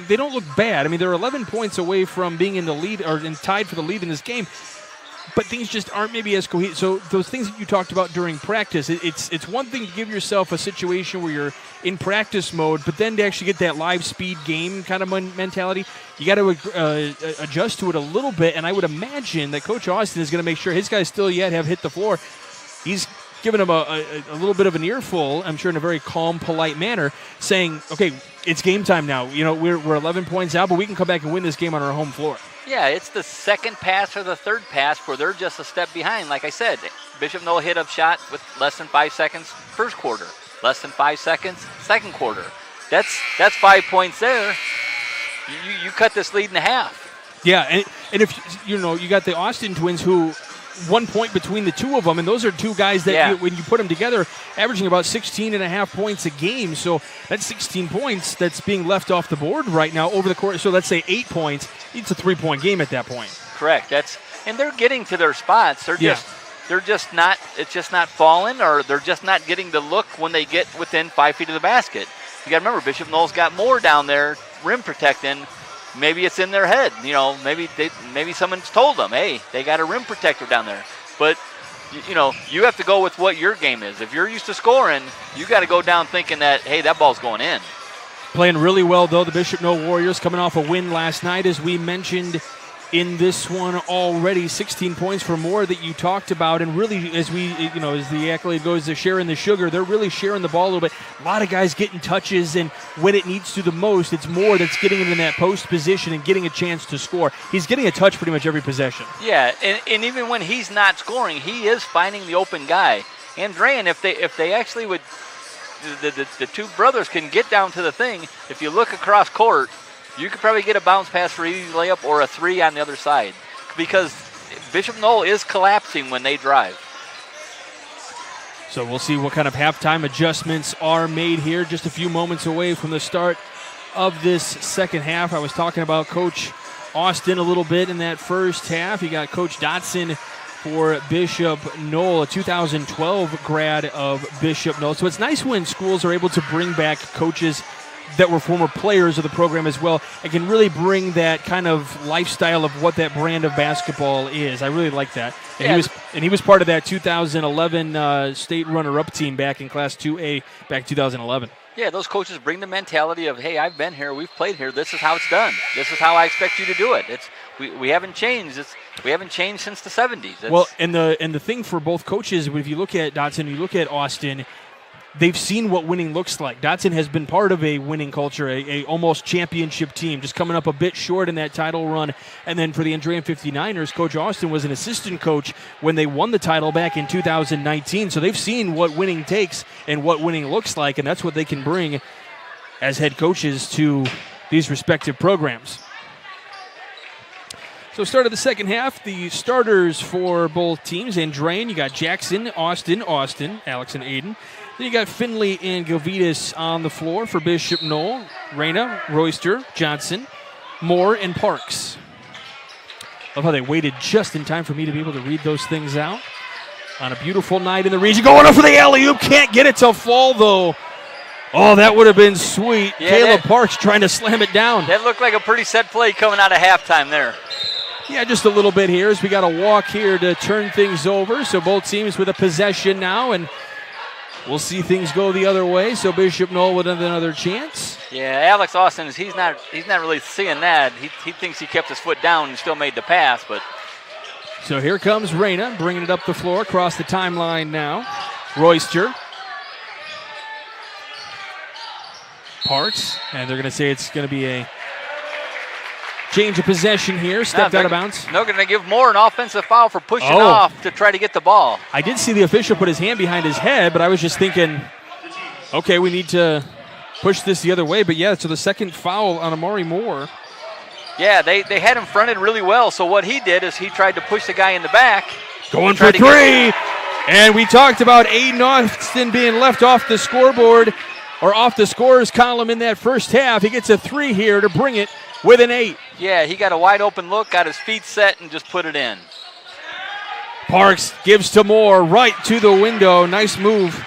they don't look bad. I mean, they're 11 points away from being in the lead or tied for the lead in this game. But things just aren't maybe as cohesive. So those things that you talked about during practice, it's one thing to give yourself a situation where you're in practice mode, but then to actually get that live speed game kind of mentality, you got to adjust to it a little bit. And I would imagine that Coach Austin is going to make sure his guys still yet have hit the floor. He's giving them a little bit of an earful, I'm sure in a very calm, polite manner, saying, okay, it's game time now. You know, we're 11 points out, but we can come back and win this game on our home floor. Yeah, it's the second pass or the third pass where they're just a step behind. Like I said, Bishop Noll hit up shot with less than 5 seconds first quarter, less than 5 seconds second quarter. That's 5 points there. You cut this lead in half. Yeah, and if you got the Austin twins who 1 point between the two of them, and those are two guys that when you put them together, averaging about 16.5 points a game. So that's 16 points that's being left off the board right now over the course. So let's say 8 points. It's a 3-point game at that point. Correct. And they're getting to their spots. They're just not. It's just not falling, or they're just not getting the look when they get within 5 feet of the basket. You got to remember, Bishop Noll's got more down there, rim protecting. Maybe it's in their head. Maybe someone's told them, hey, they got a rim protector down there. But, you have to go with what your game is. If you're used to scoring, you got to go down thinking that, hey, that ball's going in. Playing really well, though, the Bishop Noll Warriors coming off a win last night, as we mentioned in this one already. 16 points for more that you talked about. And really, as the accolade goes to sharing the sugar, they're really sharing the ball a little bit. A lot of guys getting touches, and when it needs to the most, it's more that's getting him in that post position and getting a chance to score. He's getting a touch pretty much every possession. Yeah, and even when he's not scoring, he is finding the open guy. Andrean, if they actually would, the two brothers can get down to the thing. If you look across court, you could probably get a bounce pass for easy layup or a three on the other side, because Bishop Noll is collapsing when they drive. So we'll see what kind of halftime adjustments are made here. Just a few moments away from the start of this second half. I was talking about Coach Austin a little bit in that first half. You got Coach Dotson for Bishop Noll, a 2012 grad of Bishop Noll. So it's nice when schools are able to bring back coaches that were former players of the program as well, and can really bring that kind of lifestyle of what that brand of basketball is. I really like that. And he was part of that 2011 state runner-up team back in Class 2A back in 2011. Yeah, those coaches bring the mentality of, hey, I've been here, we've played here, this is how it's done. This is how I expect you to do it. We haven't changed. We haven't changed since the 70s. Well, and the thing for both coaches, if you look at Dotson, you look at Austin, they've seen what winning looks like. Dotson has been part of a winning culture, a almost championship team, just coming up a bit short in that title run. And then for the Andrean 59ers, Coach Austin was an assistant coach when they won the title back in 2019. So they've seen what winning takes and what winning looks like, and that's what they can bring as head coaches to these respective programs. So start of the second half, the starters for both teams, Andrean, you got Jackson, Austin, Alex and Aiden. Then you got Finley and Govitas on the floor for Bishop Noll, Reyna, Royster, Johnson, Moore, and Parks. Love how they waited just in time for me to be able to read those things out. On a beautiful night in the region, going up for the alley-oop, can't get it to fall though. Oh, that would have been sweet. Yeah, Caleb Parks trying to slam it down. That looked like a pretty set play coming out of halftime there. Yeah, just a little bit here as we got a walk here to turn things over. So both teams with a possession now, and we'll see things go the other way. So Bishop Noll with another chance. Yeah, Alex Austin, he's not really seeing that. He thinks he kept his foot down and still made the pass, but. So here comes Reyna, bringing it up the floor, across the timeline now. Royster. Parks, and they're going to say it's going to be a change of possession here. Stepped out of bounds. They're going to give Moore an offensive foul for pushing off to try to get the ball. I did see the official put his hand behind his head, but I was just thinking, okay, we need to push this the other way. But yeah, so the second foul on Amari Moore. Yeah, they had him fronted really well. So what he did is he tried to push the guy in the back. Going for three. And we talked about Aiden Austin being left off the scoreboard or off the scorers column in that first half. He gets a three here to bring it with an 8. Yeah, he got a wide open look, got his feet set, and just put it in. Parks gives to Moore, right to the window. Nice move.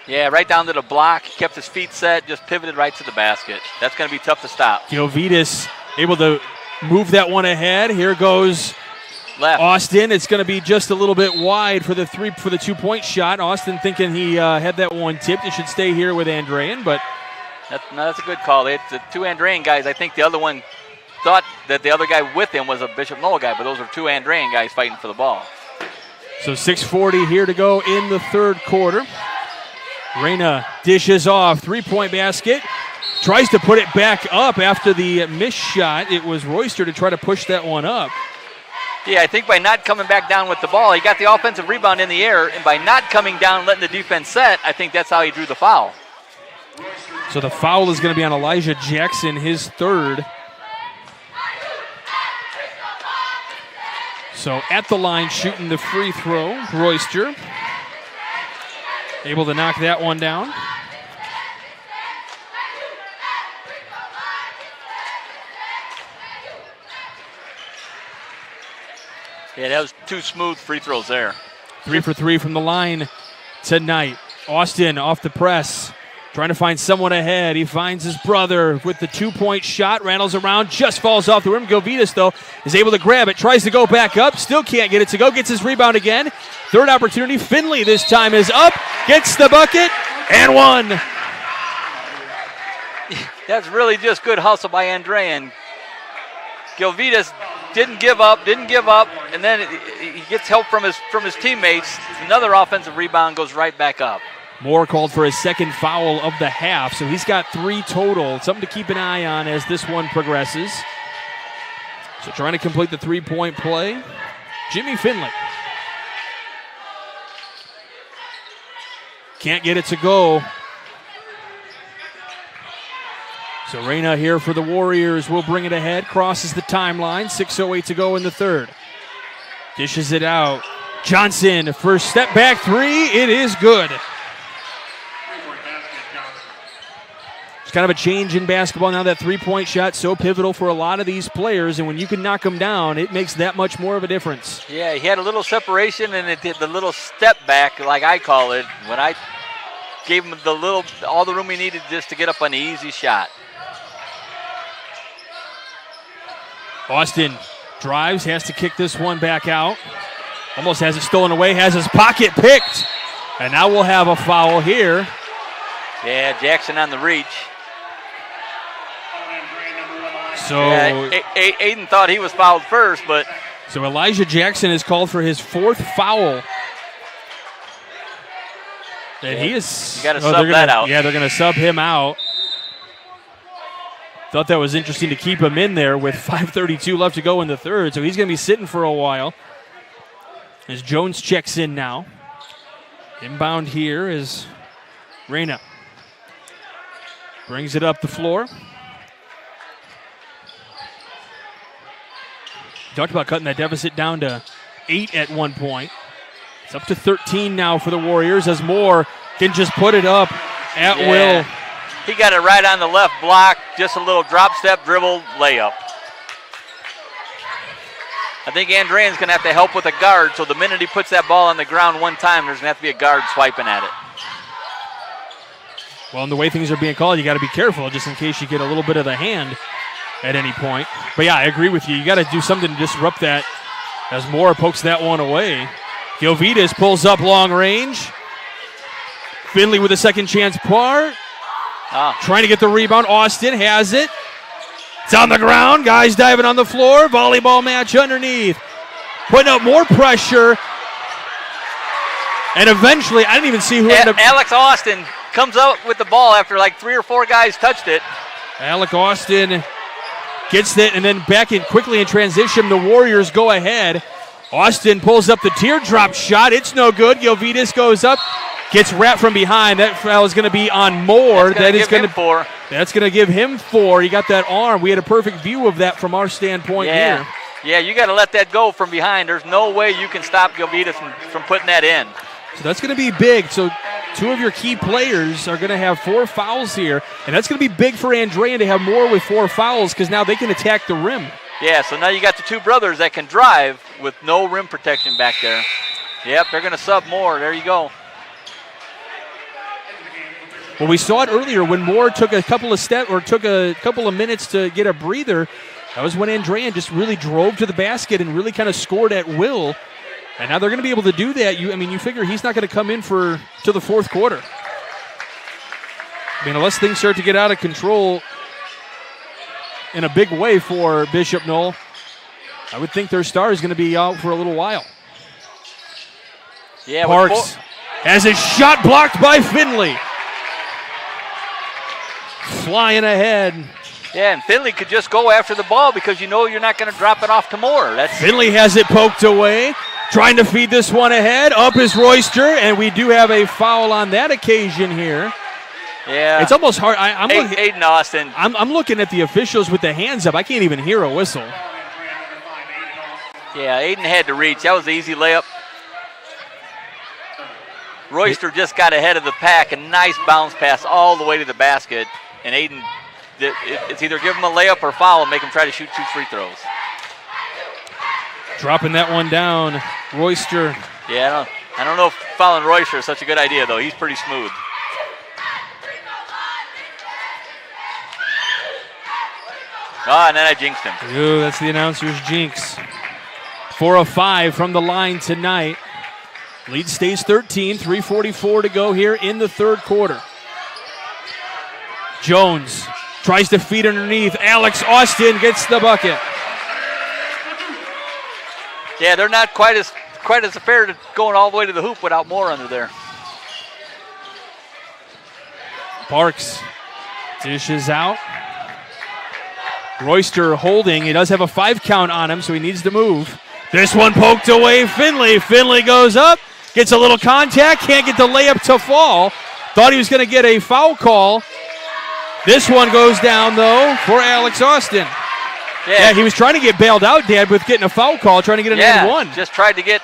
Yeah, right down to the block. He kept his feet set, just pivoted right to the basket. That's going to be tough to stop. Govitas able to move that one ahead. Here goes left. Austin. It's going to be just a little bit wide for the 2-point shot. Austin thinking he had that one tipped. It should stay here with Andrean, but that's a good call. The two Andrean guys, I think the other one thought that the other guy with him was a Bishop Noll guy, but those are two Andrean guys fighting for the ball. So 6:40 here to go in the third quarter. Reyna dishes off, 3-point basket. Tries to put it back up after the missed shot. It was Royster to try to push that one up. Yeah, I think by not coming back down with the ball, he got the offensive rebound in the air, and by not coming down, letting the defense set, I think that's how he drew the foul. So the foul is going to be on Elijah Jackson, his third. So at the line, shooting the free throw, Royster. Able to knock that one down. Yeah, that was two smooth free throws there. 3 for 3 from the line tonight. Austin off the press, trying to find someone ahead. He finds his brother with the 2-point shot. Rattles around, just falls off the rim. Govitas, though, is able to grab it. Tries to go back up, still can't get it to go. Gets his rebound again. Third opportunity. Finley this time is up, gets the bucket, and one. That's really just good hustle by Andrean. Govitas didn't give up, and then he gets help from his teammates. Another offensive rebound, goes right back up. Moore called for his second foul of the half, so he's got 3 total. Something to keep an eye on as this one progresses. So trying to complete the 3-point play, Jimmy Finley. Can't get it to go. So Reyna here for the Warriors will bring it ahead, crosses the timeline, 6:08 to go in the third. Dishes it out. Johnson, first step back 3, it is good. kind of a change in basketball now. That three-point shot so pivotal for a lot of these players, and when you can knock them down, it makes that much more of a difference. Yeah, he had a little separation, and it did the little step back, like I call it, when I gave him all the room he needed just to get up on the easy shot. Austin drives, has to kick this one back out. Almost has it stolen away, has his pocket picked. And now we'll have a foul here. Yeah, Jackson on the reach. So Aiden thought he was fouled first, but. So Elijah Jackson is called for his 4th foul. And he is. You got to sub that out. Yeah, they're going to sub him out. Thought that was interesting to keep him in there with 5:32 left to go in the third. So he's going to be sitting for a while. As Jones checks in now. Inbound here is Reyna. Brings it up the floor. Talked about cutting that deficit down to 8 at one point. It's up to 13 now for the Warriors as Moore can just put it up at will. He got it right on the left block, just a little drop step, dribble, layup. I think Andrean's going to have to help with a guard, so the minute he puts that ball on the ground one time, there's going to have to be a guard swiping at it. Well, and the way things are being called, you got to be careful just in case you get a little bit of the hand at any point. But yeah, I agree with you. You got to do something to disrupt that as Moore pokes that one away. Gilvitas pulls up long range. Finley with a second chance part. Trying to get the rebound. Austin has it. It's on the ground. Guys diving on the floor. Volleyball match underneath. Putting up more pressure. And eventually, I didn't even see who ended up. Alex Austin comes out with the ball after like 3 or 4 guys touched it. Alec Austin gets it and then back in quickly in transition. The Warriors go ahead. Austin pulls up the teardrop shot. It's no good. Gilvitas goes up. Gets wrapped from behind. That foul is going to be on Moore. That's going to give him 4. He got that arm. We had a perfect view of that from our standpoint here. Yeah, you got to let that go from behind. There's no way you can stop Gilvitas from putting that in. So that's going to be big. So 2 of your key players are going to have 4 fouls here. And that's going to be big for Andrean to have Moore with 4 fouls because now they can attack the rim. Yeah, so now you got the 2 brothers that can drive with no rim protection back there. Yep, they're going to sub Moore. There you go. Well, we saw it earlier when Moore took a couple of minutes to get a breather. That was when Andrean just really drove to the basket and really kind of scored at will. And now they're going to be able to do that. You figure he's not going to come in to the 4th quarter. I mean, unless things start to get out of control in a big way for Bishop Noll, I would think their star is going to be out for a little while. Yeah, Parks has his shot blocked by Finley. Flying ahead. Yeah, and Finley could just go after the ball because you know you're not going to drop it off to Moore. Finley has it poked away. Trying to feed this one ahead. Up is Royster, and we do have a foul on that occasion here. Yeah. It's almost hard. Aiden Austin. I'm looking at the officials with the hands up. I can't even hear a whistle. Yeah, Aiden had to reach. That was an easy layup. Royster just got ahead of the pack. A nice bounce pass all the way to the basket. And Aiden, it's either give him a layup or foul and make him try to shoot 2 free throws. Dropping that one down. Royster. Yeah, I don't know if fouling Royster is such a good idea, though. He's pretty smooth. And then I jinxed him. Ooh, that's the announcer's jinx. 4 of 5 from the line tonight. Lead stays 13, 3:44 to go here in the 3rd quarter. Jones tries to feed underneath. Alex Austin gets the bucket. Yeah, they're not quite as fair to going all the way to the hoop without Moore under there. Parks dishes out. Royster holding. He does have a 5 count on him, so he needs to move. This one poked away. Finley goes up, gets a little contact, can't get the layup to fall. Thought he was going to get a foul call. This one goes down, though, for Alex Austin. Yeah, he was trying to get bailed out, Dad, with getting a foul call, trying to get an and one. Just tried to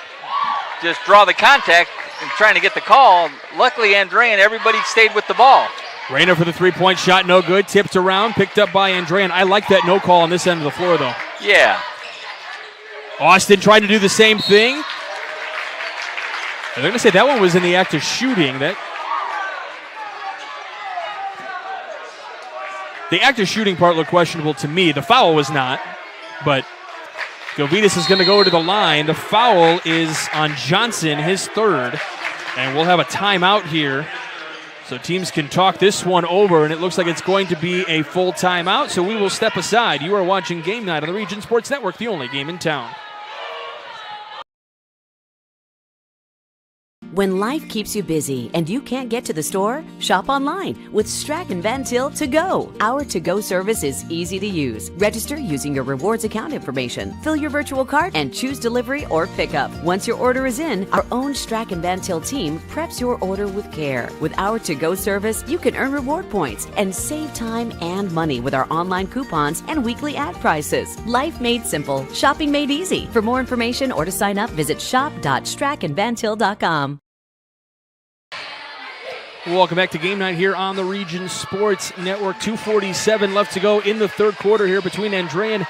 draw the contact and trying to get the call. Luckily, Andrean, everybody stayed with the ball. Reyna for the three-point shot, no good. Tipped around, picked up by Andrean. I like that no call on this end of the floor, though. Yeah. Austin tried to do the same thing. They're going to say that one was in the act of shooting. The act of shooting part looked questionable to me. The foul was not, but Govitas is going to go to the line. The foul is on Johnson, his third, and we'll have a timeout here. So teams can talk this one over, and it looks like it's going to be a full timeout, so we will step aside. You are watching Game Night on the Region Sports Network, the only game in town. When life keeps you busy and you can't get to the store, shop online with Strack and Van Til To Go. Our to-go service is easy to use. Register using your rewards account information, fill your virtual cart, and choose delivery or pickup. Once your order is in, our own Strack and Van Til team preps your order with care. With our to-go service, you can earn reward points and save time and money with our online coupons and weekly ad prices. Life made simple, shopping made easy. For more information or to sign up, visit shop.strackandvantil.com. Welcome back to Game Night here on the Region Sports Network. 2:47 left to go in the third quarter here between Andrean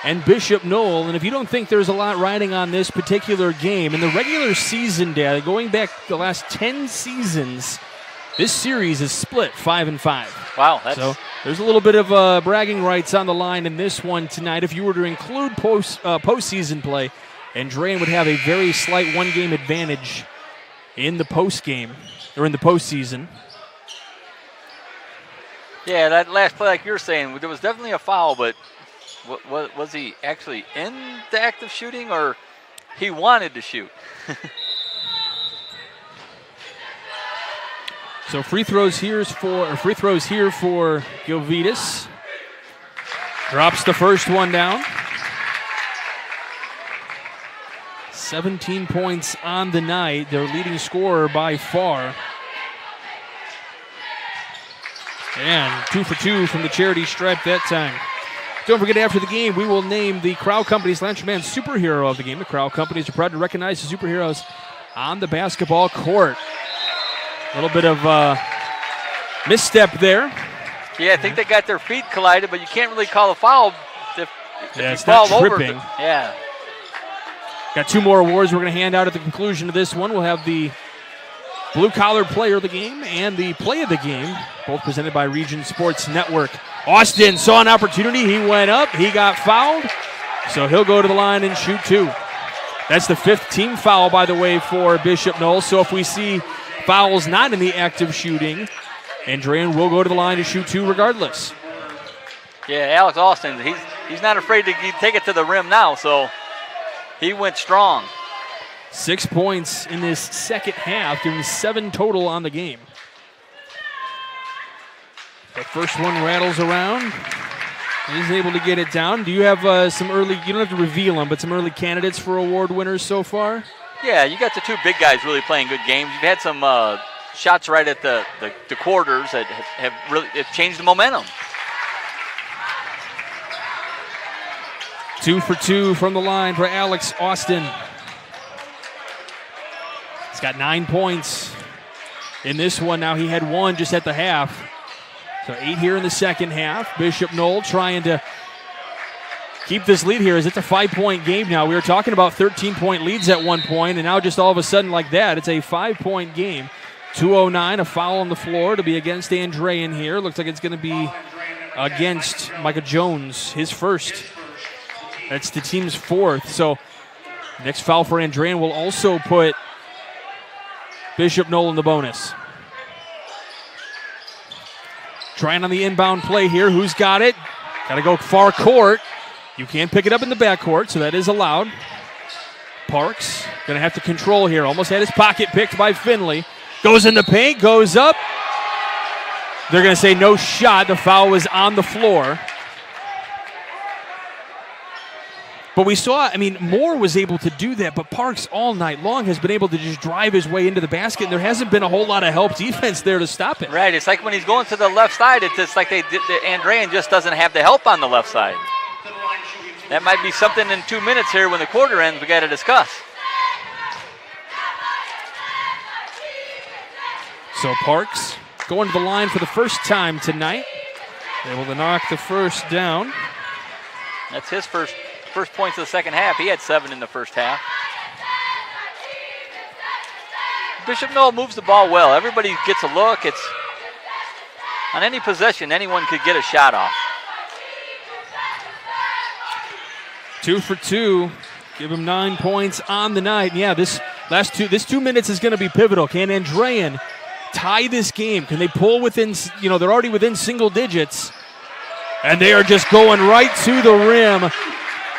and Bishop Noll. And if you don't think there's a lot riding on this particular game, in the regular season data, going back the last 10 seasons, this series is split 5-5. Wow. So there's a little bit of bragging rights on the line in this one tonight. If you were to include postseason play, Andrean would have a very slight one-game advantage in the postgame. Or in the postseason. Yeah, that last play, like you were saying, there was definitely a foul, but was he actually in the act of shooting, or he wanted to shoot? So free throws here for Govitas. Drops the first one down. 17 points on the night, their leading scorer by far. And 2 for 2 from the charity stripe that time. Don't forget, after the game, we will name the Crowell Companies Lantern Superhero of the game. The Crowell Companies are proud to recognize the superheroes on the basketball court. A little bit of misstep there. Yeah, I think they got their feet collided, but you can't really call a foul if yeah, you it's not fall over. tripping. Yeah. Got 2 more awards we're going to hand out at the conclusion of this one. We'll have the blue-collar player of the game and the play of the game, both presented by Region Sports Network. Austin saw an opportunity. He went up. He got fouled. So he'll go to the line and shoot 2. That's the 5th team foul, by the way, for Bishop Noll. So if we see fouls not in the act of shooting, Andrean will go to the line to shoot 2 regardless. Yeah, Alex Austin, he's not afraid to take it to the rim now, so he went strong. 6 points in this second half, giving 7 total on the game. The first one rattles around. He's able to get it down. Do you have some early, you don't have to reveal them, but some early candidates for award winners so far? Yeah, you got the 2 big guys really playing good games. You've had some shots right at the quarters that have really changed the momentum. 2 for 2 from the line for Alex Austin. He's got 9 points in this one. Now he had 1 just at the half. So 8 here in the second half. Bishop Noll trying to keep this lead here as it's a 5-point game now. We were talking about 13-point leads at one point, and now just all of a sudden like that, it's a 5-point game. 2:09, a foul on the floor to be against Andrean here. Looks like it's going to be against Micah Jones, his first. That's the team's 4th. So next foul for Andrean will also put Bishop Noll in the bonus. Trying on the inbound play here. Who's got it? Got to go far court. You can't pick it up in the backcourt, so that is allowed. Parks going to have to control here. Almost had his pocket picked by Finley. Goes in the paint, goes up. They're going to say no shot. The foul was on the floor. But we saw, Moore was able to do that, but Parks all night long has been able to just drive his way into the basket, and there hasn't been a whole lot of help defense there to stop it. Right, it's like when he's going to the left side, it's just like Andrean just doesn't have the help on the left side. That might be something in 2 minutes here when the quarter ends we got to discuss. So Parks going to the line for the first time tonight. Able to knock the first down. That's his first points of the second half. He had 7 in the first half. Bishop Noll moves the ball well. Everybody gets a look. It's on any possession, anyone could get a shot off. 2 for 2. Give him 9 points on the night. And yeah, this 2 minutes is going to be pivotal. Can Andrean tie this game? Can they pull within, they're already within single digits, and they are just going right to the rim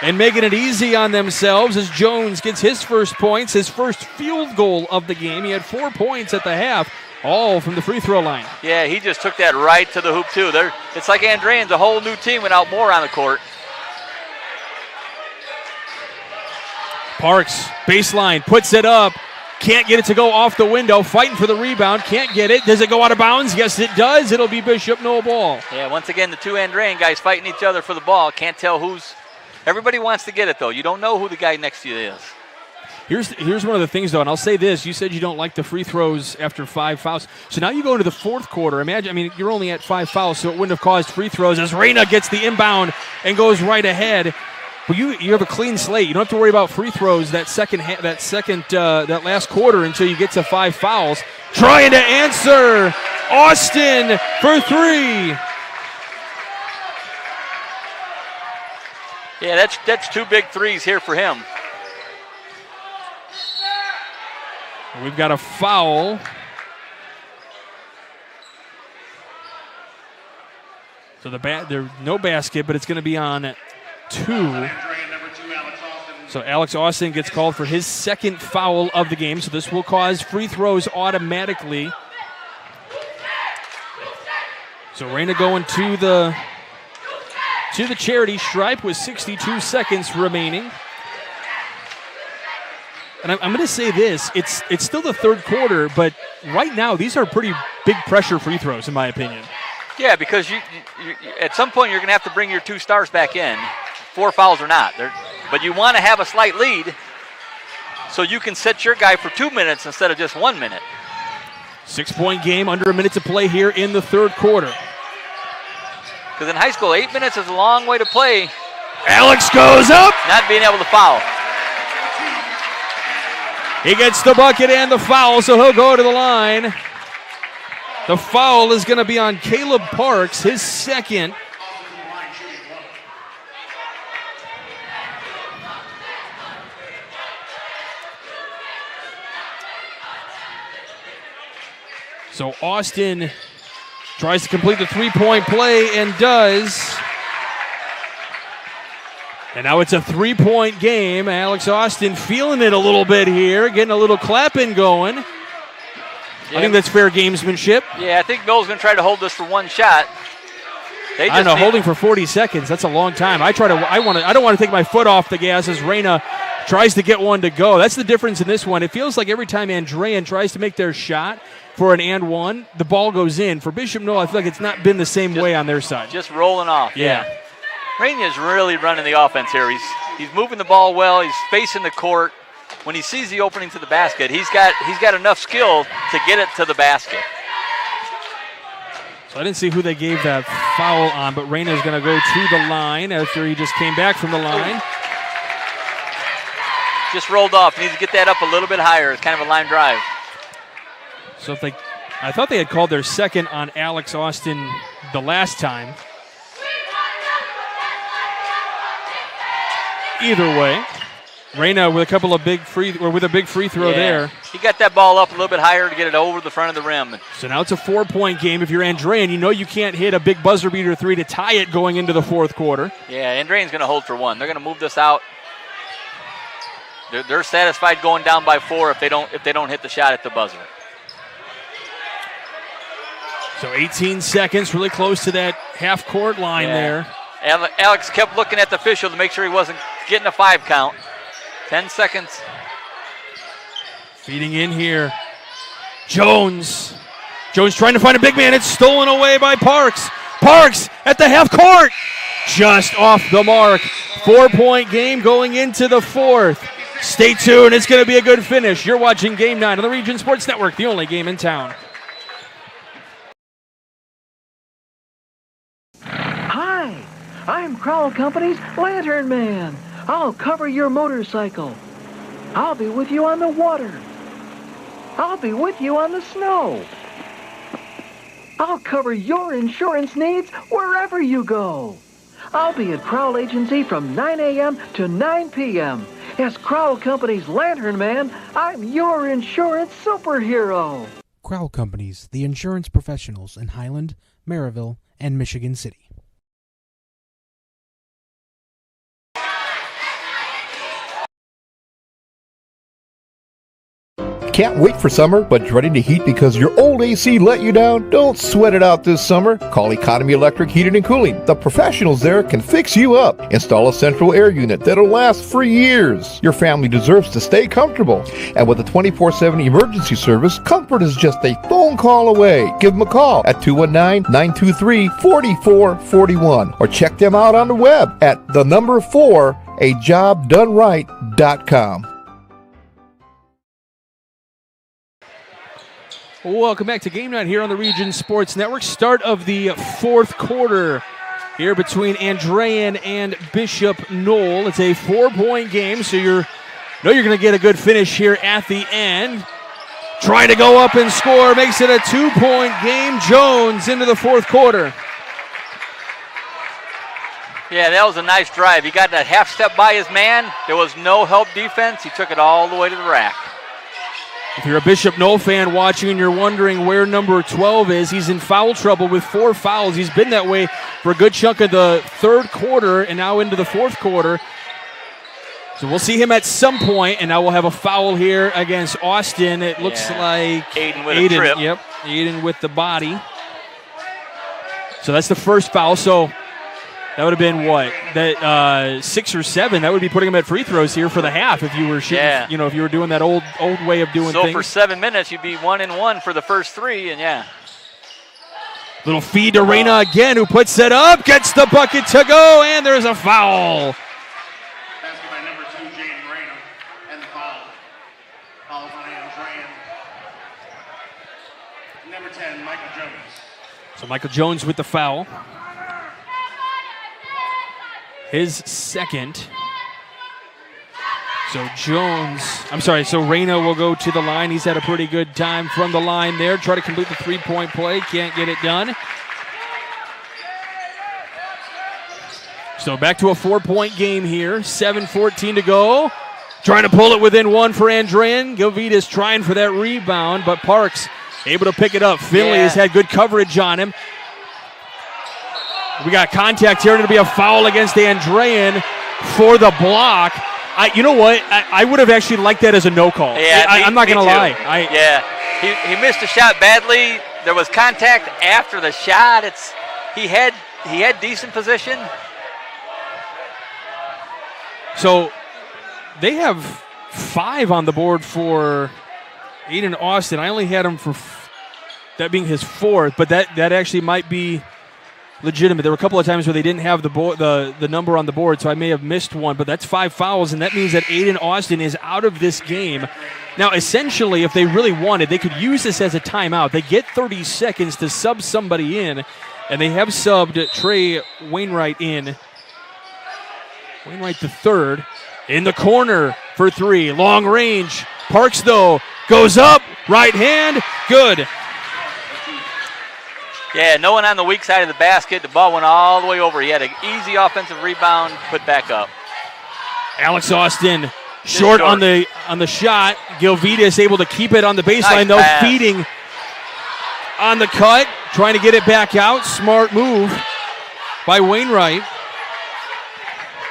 and making it easy on themselves as Jones gets his first points, his first field goal of the game. He had 4 points at the half, all from the free throw line. Yeah, he just took that right to the hoop, too. It's like Andrean's a whole new team without Moore on the court. Parks, baseline, puts it up. Can't get it to go off the window. Fighting for the rebound. Can't get it. Does it go out of bounds? Yes, it does. It'll be Bishop Noll ball. Yeah, once again, the 2 Andrean guys fighting each other for the ball. Can't tell who's... Everybody wants to get it, though. You don't know who the guy next to you is. Here's one of the things, though, and I'll say this. You said you don't like the free throws after 5 fouls. So now you go into the fourth quarter. You're only at 5 fouls, so it wouldn't have caused free throws as Reyna gets the inbound and goes right ahead. But you have a clean slate. You don't have to worry about free throws that last quarter until you get to 5 fouls. Trying to answer, Austin for 3. Yeah, that's 2 big threes here for him. We've got a foul. So there's no basket, but it's going to be on 2. So Alex Austin gets called for his second foul of the game, so this will cause free throws automatically. So Reyna going to the charity stripe with 62 seconds remaining. And I'm going to say this, it's still the third quarter, but right now these are pretty big pressure free throws in my opinion. Yeah, because you at some point you're going to have to bring your 2 stars back in, 4 fouls or not. But you want to have a slight lead so you can set your guy for 2 minutes instead of just 1 minute. 6-point game, under a minute to play here in the third quarter. Because in high school, 8 minutes is a long way to play. Alex goes up. Not being able to foul. He gets the bucket and the foul, so he'll go to the line. The foul is going to be on Caleb Parks, his second. So Austin tries to complete the 3-point play and does. And now it's a 3-point game. Alex Austin feeling it a little bit here, getting a little clapping going. Yeah. I think that's fair gamesmanship. Yeah, I think Noll's going to try to hold this for 1 shot. I know, holding for 40 seconds, that's a long time. I don't want to take my foot off the gas as Reyna tries to get one to go. That's the difference in this one. It feels like every time Andrean tries to make their shot for an and one, the ball goes in. For Bishop Noll, I feel like it's not been the same way on their side. Just rolling off. Yeah. Reyna's really running the offense here. He's moving the ball well. He's facing the court. When he sees the opening to the basket, he's got enough skill to get it to the basket. So I didn't see who they gave that foul on, but Reyna's going to go to the line after he just came back from the line. Just rolled off. Needs to get that up a little bit higher. It's kind of a line drive. So I thought they had called their second on Alex Austin the last time. Either way, Reyna with a big free throw there. He got that ball up a little bit higher to get it over the front of the rim. So now it's a 4-point game. If you're Andrean, you know you can't hit a big buzzer beater 3 to tie it going into the fourth quarter. Yeah, Andrean's going to hold for 1. They're going to move this out. They're satisfied going down by 4 if they don't hit the shot at the buzzer. So 18 seconds, really close to that half-court line there. Alex kept looking at the official to make sure he wasn't getting a 5 count. 10 seconds. Feeding in here. Jones trying to find a big man. It's stolen away by Parks. Parks at the half court. Just off the mark. 4-point game going into the fourth. Stay tuned. It's going to be a good finish. You're watching Game 9 on the Region Sports Network, the only game in town. I'm Crowell Company's Lantern Man. I'll cover your motorcycle. I'll be with you on the water. I'll be with you on the snow. I'll cover your insurance needs wherever you go. I'll be at Crowell Agency from 9 a.m. to 9 p.m. As Crowell Company's Lantern Man, I'm your insurance superhero. Crowell Companies, the insurance professionals in Highland, Maryville, and Michigan City. Can't wait for summer, but dreading the heat because your old AC let you down? Don't sweat it out this summer. Call Economy Electric Heating and Cooling. The professionals there can fix you up. Install a central air unit that'll last for years. Your family deserves to stay comfortable. And with a 24/7 emergency service, comfort is just a phone call away. Give them a call at 219-923-4441 or check them out on the web at 4ajobdoneright.com. Welcome back to Game Night here on the Region Sports Network. Start of the fourth quarter here between Andrean and Bishop Noll. It's a 4-point game, so you're going to get a good finish here at the end. Trying to go up and score, makes it a 2-point game. Jones into the fourth quarter. Yeah, that was a nice drive. He got that half step by his man. There was no help defense. He took it all the way to the rack. If you're a Bishop Noll fan watching and you're wondering where number 12 is, he's in foul trouble with 4 fouls. He's been that way for a good chunk of the third quarter and now into the fourth quarter. So we'll see him at some point, and now we'll have a foul here against Austin. It looks like Aiden with a trip. Yep, Aiden with the body. So that's the first foul. So that would have been what? That 6 or 7. That would be putting him at free throws here for the half if you were shooting, if you were doing that old way of doing things. So for 7 minutes, you'd be 1-1 for the first 3, and Little feed to Reyna again, who puts it up, gets the bucket to go, and there's a foul. Basket by number 2, Jaden Reyna, and the foul. Foul on Andrean. Number 10, Michael Jones. So Michael Jones with the foul. His second. So Reyna will go to the line. He's had a pretty good time from the line there. Try to complete the 3-point play. Can't get it done. So back to a 4-point game here. 7:14 to go. Trying to pull it within 1 for Andrean. Gilvitas trying for that rebound, but Parks able to pick it up. Finley has had good coverage on him. We got contact here, and it'll be a foul against Andrean for the block. You know what? I would have actually liked that as a no call. Yeah, I'm not going to lie. He missed the shot badly. There was contact after the shot. He had decent position. So they have 5 on the board for Aiden Austin. I only had him for that being his 4th, but that actually might be legitimate. There were a couple of times where they didn't have the number on the board, so I may have missed one, but that's 5 fouls, and that means that Aiden Austin is out of this game. Now, essentially, if they really wanted, they could use this as a timeout. They get 30 seconds to sub somebody in, and they have subbed Trey Wainwright in. Wainwright the third in the corner for 3. Long range. Parks, though, goes up. Right hand. Good. Yeah, no one on the weak side of the basket. The ball went all the way over. He had an easy offensive rebound, put back up. Alex Austin short on the shot. Gilvitas able to keep it on the baseline, though, feeding on the cut, trying to get it back out. Smart move by Wainwright.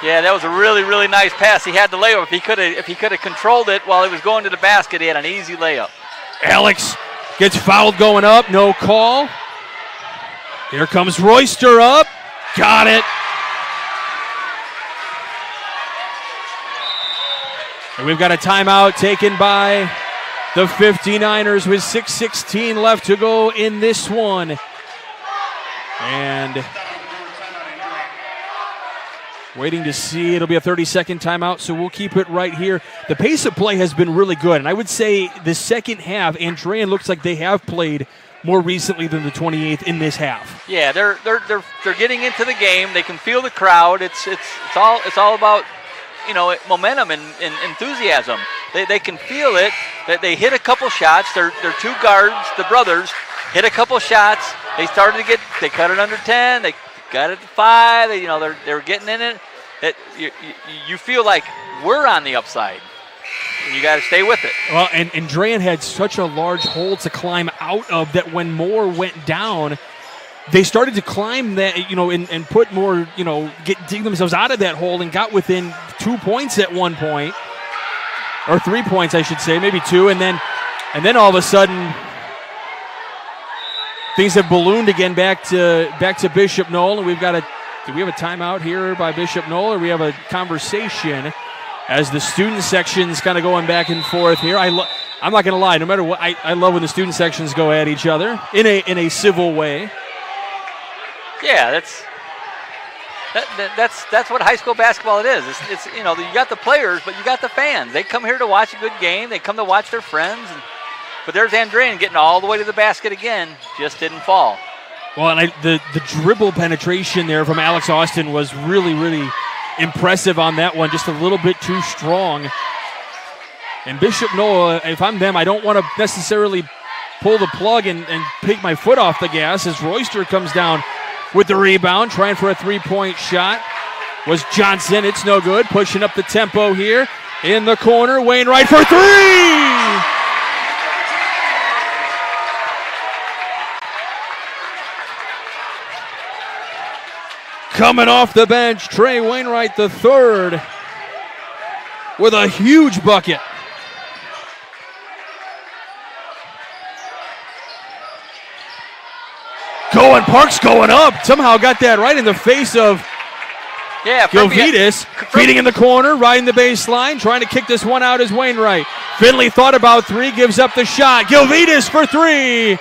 Yeah, that was a really, really nice pass. He had the layup. If he could have controlled it while he was going to the basket, he had an easy layup. Alex gets fouled going up. No call. Here comes Royster up. Got it. And we've got a timeout taken by the 59ers with 6:16 left to go in this one. And waiting to see. It'll be a 30-second timeout, so we'll keep it right here. The pace of play has been really good, and I would say the second half, Andrean looks like they have played more recently than the 28th in this half. Yeah, they're getting into the game. They can feel the crowd. It's all about, momentum and enthusiasm. They can feel it. That they hit a couple shots. Their two guards, the brothers, hit a couple shots. They cut it under 10. They got it to 5. They were getting in it. You feel like we're on the upside. And you got to stay with it. Well, and Andrean had such a large hole to climb out of that when Moore went down, they started to climb that, and put more, dig themselves out of that hole and got within 2 points at one point, or 3 points, I should say, maybe 2, and then all of a sudden things have ballooned again back to Bishop Noll, and do we have a timeout here by Bishop Noll, or we have a conversation as the student section's kind of going back and forth here? I'm not going to lie. No matter what, I love when the student sections go at each other in a civil way. Yeah, that's what high school basketball it is. It's you got the players, but you got the fans. They come here to watch a good game. They come to watch their friends. But there's Andrean getting all the way to the basket again. Just didn't fall. Well, and the dribble penetration there from Alex Austin was really, really impressive on that one. Just a little bit too strong. And Bishop Noll, if I'm them, I don't want to necessarily pull the plug and take my foot off the gas as Royster comes down with the rebound, trying for a three-point shot. Was Johnson. It's no good. Pushing up the tempo here in the corner. Wainwright for three! Coming off the bench, Trey Wainwright the third with a huge bucket. Parks going up. Somehow got that right in the face of Gilvitas. Feeding in the corner, riding the baseline, trying to kick this one out is Wainwright. Finley thought about three, gives up the shot. Gilvitas for three.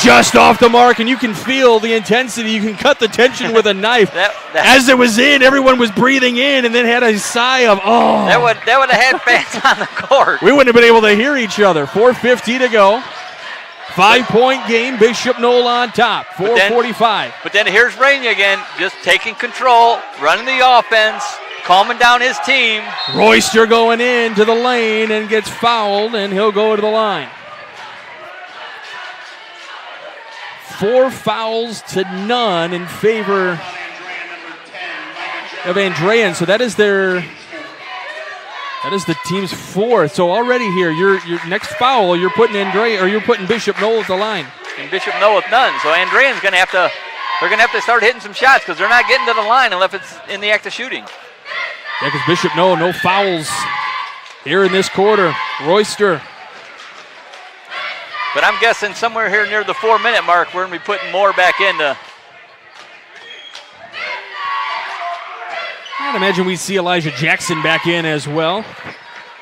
Just off the mark, and you can feel the intensity. You can cut the tension with a knife. As it was in, everyone was breathing in and then had a sigh of, oh. That would have had fans on the court. We wouldn't have been able to hear each other. 4:50 to go. 5-point game, Bishop Noll on top, 4:45. But then here's Rainey again, just taking control, running the offense, calming down his team. Royster going into the lane and gets fouled, and he'll go to the line. 4 fouls to none in favor of Andrean. So that is the team's fourth. So already here, your next foul, you're putting Andrean, or you're putting Bishop Noll at the line. And Bishop Noll with none. So Andrean's going to have to. They're going to have to start hitting some shots because they're not getting to the line unless it's in the act of shooting. Yeah, because Bishop Noll, no fouls here in this quarter. Royster. But I'm guessing somewhere here near the 4-minute mark, we're going to be putting more back into. I'd imagine we'd see Elijah Jackson back in as well.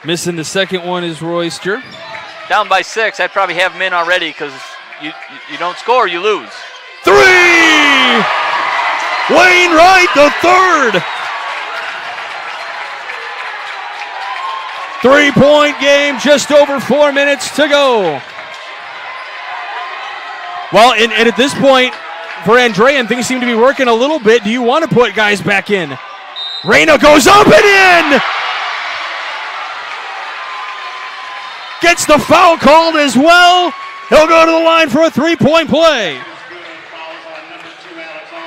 Missing the second one is Royster. Down by 6, I'd probably have him in already because you don't score, you lose. 3! Wainwright the third! 3-point game, just over 4 minutes to go. Well, and at this point, for Andrean, things seem to be working a little bit. Do you want to put guys back in? Reyna goes up and in! Gets the foul called as well. He'll go to the line for a 3-point play.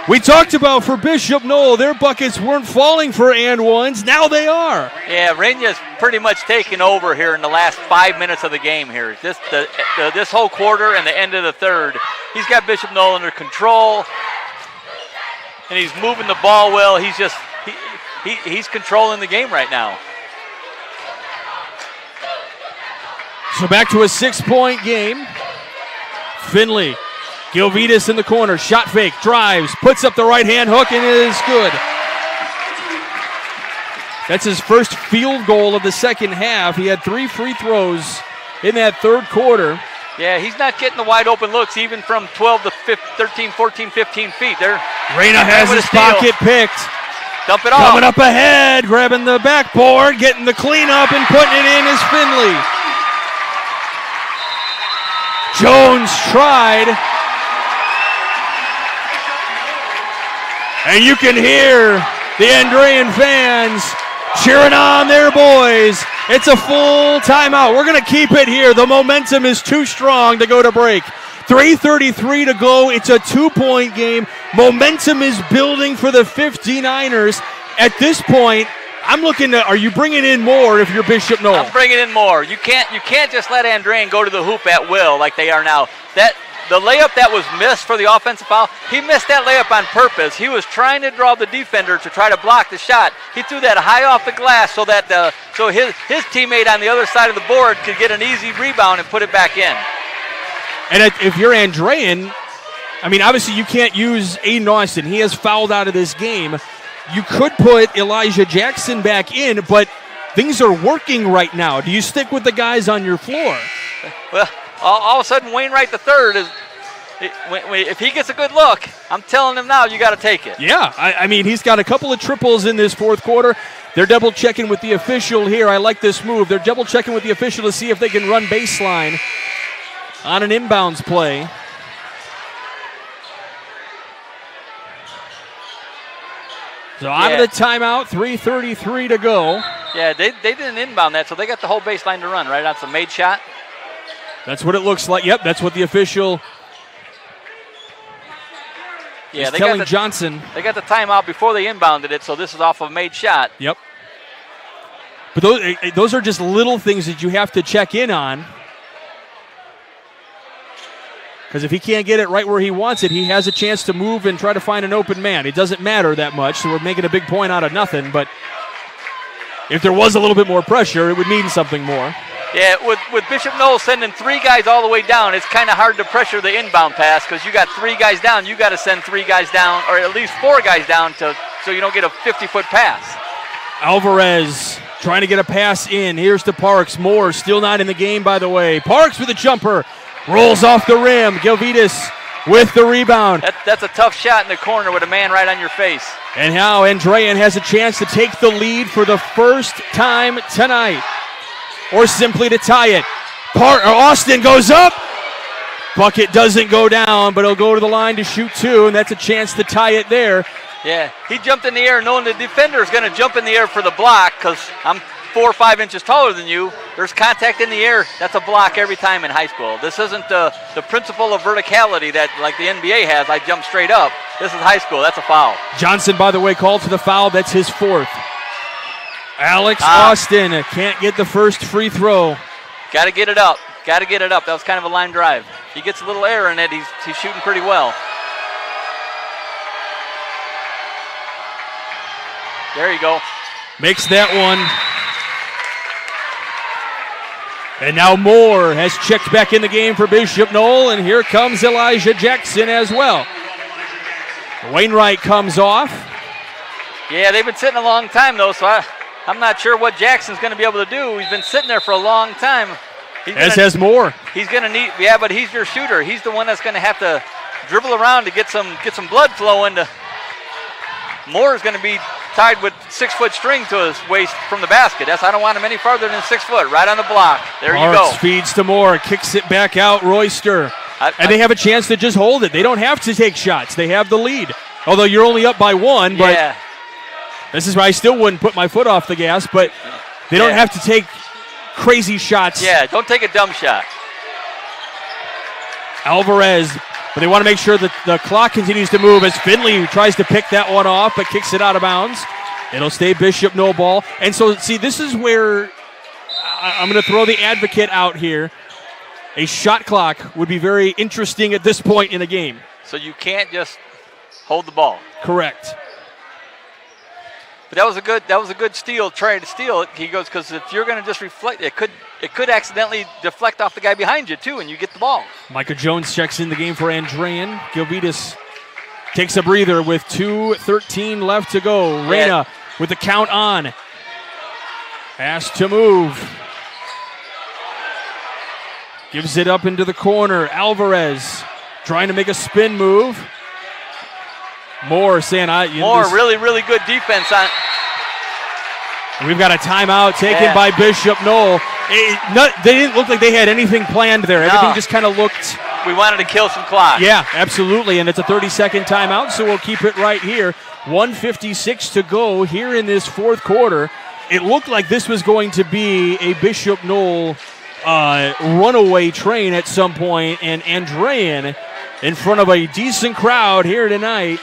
We talked about for Bishop Noll, their buckets weren't falling for and ones. Now they are. Yeah, Reyna's pretty much taken over here in the last 5 minutes of the game here. This whole quarter and the end of the third. He's got Bishop Noll under control, and he's moving the ball well. He's just he's controlling the game right now. So back to a 6-point game. Finley. Gilvitas in the corner, shot fake, drives, puts up the right-hand hook, and it is good. That's his first field goal of the second half. He had 3 free throws in that third quarter. Yeah, he's not getting the wide-open looks even from 12 to 13, 14, 15 feet. Reyna has his pocket picked. Dump it off. Coming up ahead, grabbing the backboard, getting the cleanup, and putting it in is Finley. Jones tried. And you can hear the Andrean fans cheering on their boys. It's a full timeout. We're going to keep it here. The momentum is too strong to go to break. 3:33 to go. It's a 2-point game. Momentum is building for the 59ers. At this point, I'm looking to, are you bringing in more if you're Bishop Noll? I'm bringing in more. You can't just let Andrean go to the hoop at will like they are now. The layup that was missed for the offensive foul, he missed that layup on purpose. He was trying to draw the defender to try to block the shot. He threw that high off the glass so that his teammate on the other side of the board could get an easy rebound and put it back in. And if you're Andrean, I mean, obviously you can't use Aiden Austin. He has fouled out of this game. You could put Elijah Jackson back in, but things are working right now. Do you stick with the guys on your floor? Well, all of a sudden, Wainwright III if he gets a good look, I'm telling him now, you got to take it. Yeah, I mean, he's got a couple of triples in this fourth quarter. They're double-checking with the official here. I like this move. They're double-checking with the official to see if they can run baseline on an inbounds play. So out of the timeout, 3:33 to go. Yeah, they didn't inbound that, so they got the whole baseline to run, right? That's a made shot. That's what it looks like. Yep, that's what the official is telling Johnson. They got the timeout before they inbounded it, so this is off of a made shot. Yep. But those are just little things that you have to check in on. Because if he can't get it right where he wants it, he has a chance to move and try to find an open man. It doesn't matter that much, so we're making a big point out of nothing. But if there was a little bit more pressure, it would mean something more. Yeah, with Bishop Noll sending three guys all the way down, it's kind of hard to pressure the inbound pass because you got three guys down. You got to send three guys down, or at least four guys down, so you don't get a 50-foot pass. Alvarez trying to get a pass in. Here's to Parks. Moore still not in the game, by the way. Parks with a jumper. Rolls off the rim. Gilvitas with the rebound. That's a tough shot in the corner with a man right on your face. And now Andrean has a chance to take the lead for the first time tonight. Or simply to tie it. Austin goes up. Bucket doesn't go down, but he'll go to the line to shoot two, and that's a chance to tie it there. Yeah, he jumped in the air knowing the defender is going to jump in the air for the block because I'm 4 or 5 inches taller than you. There's contact in the air. That's a block every time in high school. This isn't the principle of verticality that like the NBA has. I jump straight up. This is high school. That's a foul. Johnson, by the way, called for the foul. That's his fourth. Alex Austin can't get the first free throw. Got to get it up. Got to get it up. That was kind of a line drive. He gets a little air in it. He's shooting pretty well. There you go. Makes that one. And now Moore has checked back in the game for Bishop Noll, and here comes Elijah Jackson as well. Wainwright comes off. Yeah, they've been sitting a long time, though, so I'm not sure what Jackson's going to be able to do. He's been sitting there for a long time. As has Moore. He's going to need, but he's your shooter. He's the one that's going to have to dribble around to get some blood flowing. Moore is going to be tied with 6-foot string to his waist from the basket. I don't want him any farther than 6 foot, right on the block. There you go. Feeds to Moore, kicks it back out, Royster. And they have a chance to just hold it. They don't have to take shots. They have the lead. Although you're only up by one, but this is why I still wouldn't put my foot off the gas, but they don't have to take crazy shots. Yeah, don't take a dumb shot. Alvarez, but they want to make sure that the clock continues to move as Finley tries to pick that one off, but kicks it out of bounds. It'll stay Bishop Noll ball. And so, see, this is where I'm going to throw the advocate out here. A shot clock would be very interesting at this point in a game. So you can't just hold the ball. Correct. But that was a good steal, trying to steal it. He goes, because if you're going to just reflect, it could accidentally deflect off the guy behind you too, and you get the ball. Micah Jones checks in the game for Andrean. Gilvitas takes a breather with 2:13 left to go. Reyna with the count on. Asked to move. Gives it up into the corner. Alvarez trying to make a spin move. Moore saying, really, really good defense on. We've got a timeout taken by Bishop Noll. They didn't look like they had anything planned there. Everything just kind of looked. We wanted to kill some clock. Yeah, absolutely, and it's a 30-second timeout, so we'll keep it right here. 1:56 to go here in this fourth quarter. It looked like this was going to be a Bishop Noll runaway train at some point, and Andrean, in front of a decent crowd here tonight,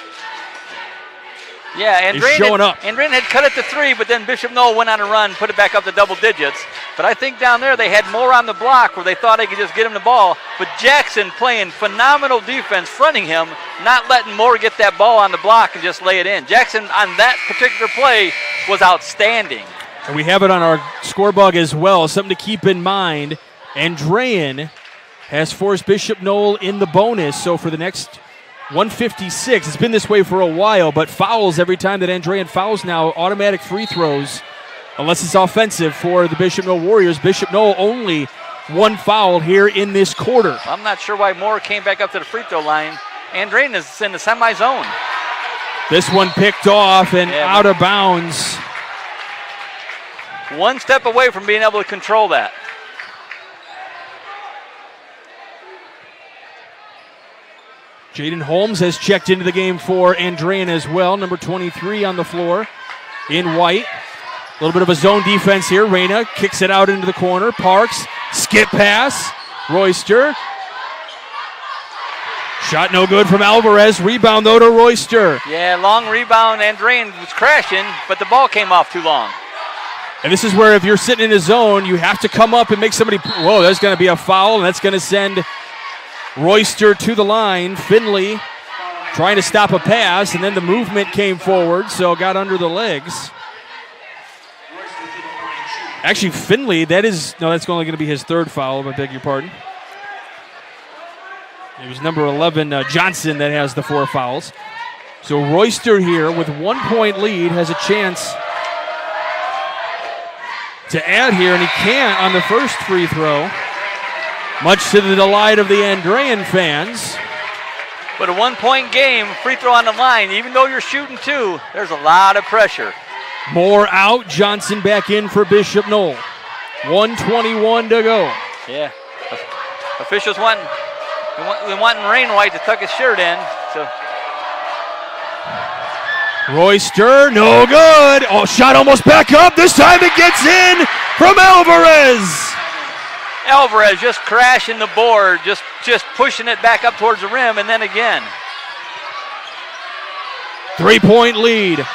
yeah, showing up. Andrean had cut it to 3, but then Bishop Noll went on a run, put it back up to double digits. But I think down there they had more on the block where they thought they could just get him the ball. But Jackson playing phenomenal defense, fronting him, not letting Moore get that ball on the block and just lay it in. Jackson on that particular play was outstanding. And we have it on our scorebug as well, something to keep in mind. Andrean has forced Bishop Noll in the bonus, so for the next 1:56, it's been this way for a while, but fouls every time that Andrean fouls now, automatic free throws, unless it's offensive for the Bishop Noll Warriors. Bishop Noll only one foul here in this quarter. I'm not sure why Moore came back up to the free throw line. Andrean is in the semi-zone. This one picked off and out of bounds. One step away from being able to control that. Jaden Holmes has checked into the game for Andrean as well, number 23 on the floor in white. A little bit of a zone defense here. Reyna kicks it out into the corner. Parks, skip pass. Royster. Shot no good from Alvarez. Rebound, though, to Royster. Yeah, long rebound. Andrean was crashing, but the ball came off too long. And this is where if you're sitting in a zone, you have to come up and make somebody. Whoa, there's going to be a foul, and that's going to send Royster to the line. Finley trying to stop a pass, and then the movement came forward, so got under the legs. Actually, Finley, that's only going to be his third foul, I beg your pardon. It was number 11, Johnson, that has the 4 fouls. So Royster here with 1 point lead has a chance to add here, and he can't on the first free throw, much to the delight of the Andrean fans. But a 1 point game, free throw on the line, even though you're shooting 2, there's a lot of pressure. Moore out, Johnson back in for Bishop Noll. 1:21 to go. Yeah, officials wanting Rain White to tuck his shirt in. So Royster, no good. Oh, shot almost back up. This time it gets in from Alvarez. Alvarez just crashing the board, just pushing it back up towards the rim, and then again. 3 point lead.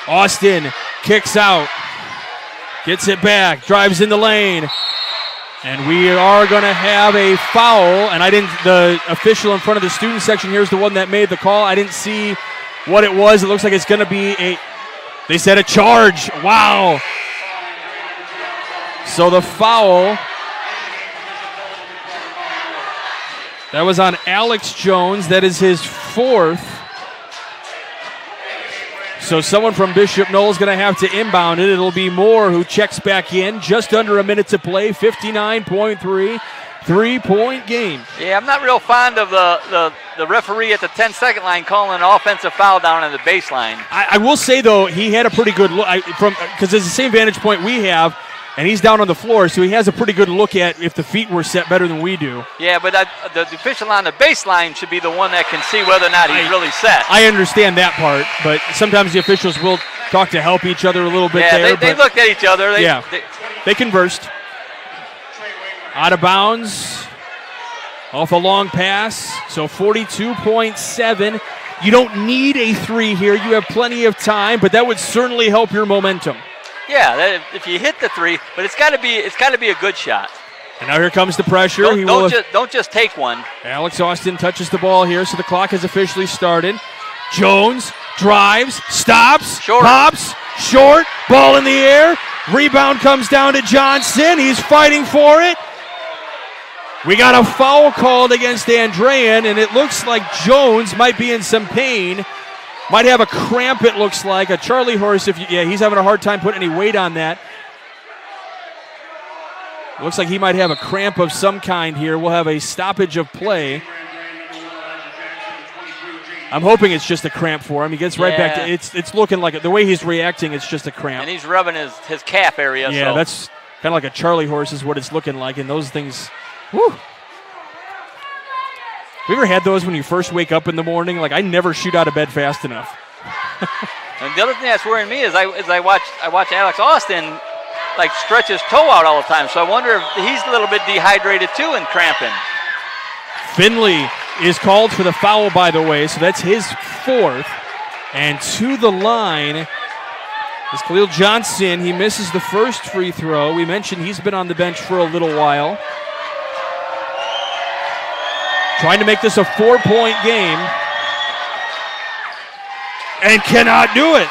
Austin kicks out, gets it back, drives in the lane, and we are going to have a foul. And the official in front of the student section here is the one that made the call. I didn't see what it was. It looks like it's going to be they said a charge. Wow. So the foul, that was on Alex Jones. That is his 4th. So someone from Bishop Noll is going to have to inbound it. It'll be Moore who checks back in. Just under a minute to play. 59.3. 3-point game. Yeah, I'm not real fond of the referee at the 10-second line calling an offensive foul down on the baseline. I will say, though, he had a pretty good look because it's the same vantage point we have, and he's down on the floor, so he has a pretty good look at if the feet were set better than we do. Yeah, but the official on the baseline should be the one that can see whether or not he's really set. I understand that part, but sometimes the officials will talk to help each other a little bit there. Yeah, they looked at each other. They conversed. Out of bounds. Off a long pass. So 42.7. You don't need a 3 here. You have plenty of time, but that would certainly help your momentum. Yeah, if you hit the 3, but it's got to be a good shot. And now here comes the pressure. Don't just take one. Alex Austin touches the ball here, so the clock has officially started. Jones drives, stops, pops, short, ball in the air. Rebound comes down to Johnson. He's fighting for it. We got a foul called against Andrean, and it looks like Jones might be in some pain. Might have a cramp, it looks like. A Charlie horse, he's having a hard time putting any weight on that. It looks like he might have a cramp of some kind here. We'll have a stoppage of play. I'm hoping it's just a cramp for him. He gets right back to it's looking like the way he's reacting. It's just a cramp. And he's rubbing his calf area. Yeah, so. that's kind of like a Charlie horse is what it's looking like. And those things, whew. Have you ever had those when you first wake up in the morning? Like, I never shoot out of bed fast enough. And the other thing that's worrying me is I watch Alex Austin like stretch his toe out all the time. So I wonder if he's a little bit dehydrated too and cramping. Finley is called for the foul, by the way, so that's his 4th. And to the line is Khalil Johnson. He misses the first free throw. We mentioned he's been on the bench for a little while. Trying to make this a 4-point game. And cannot do it.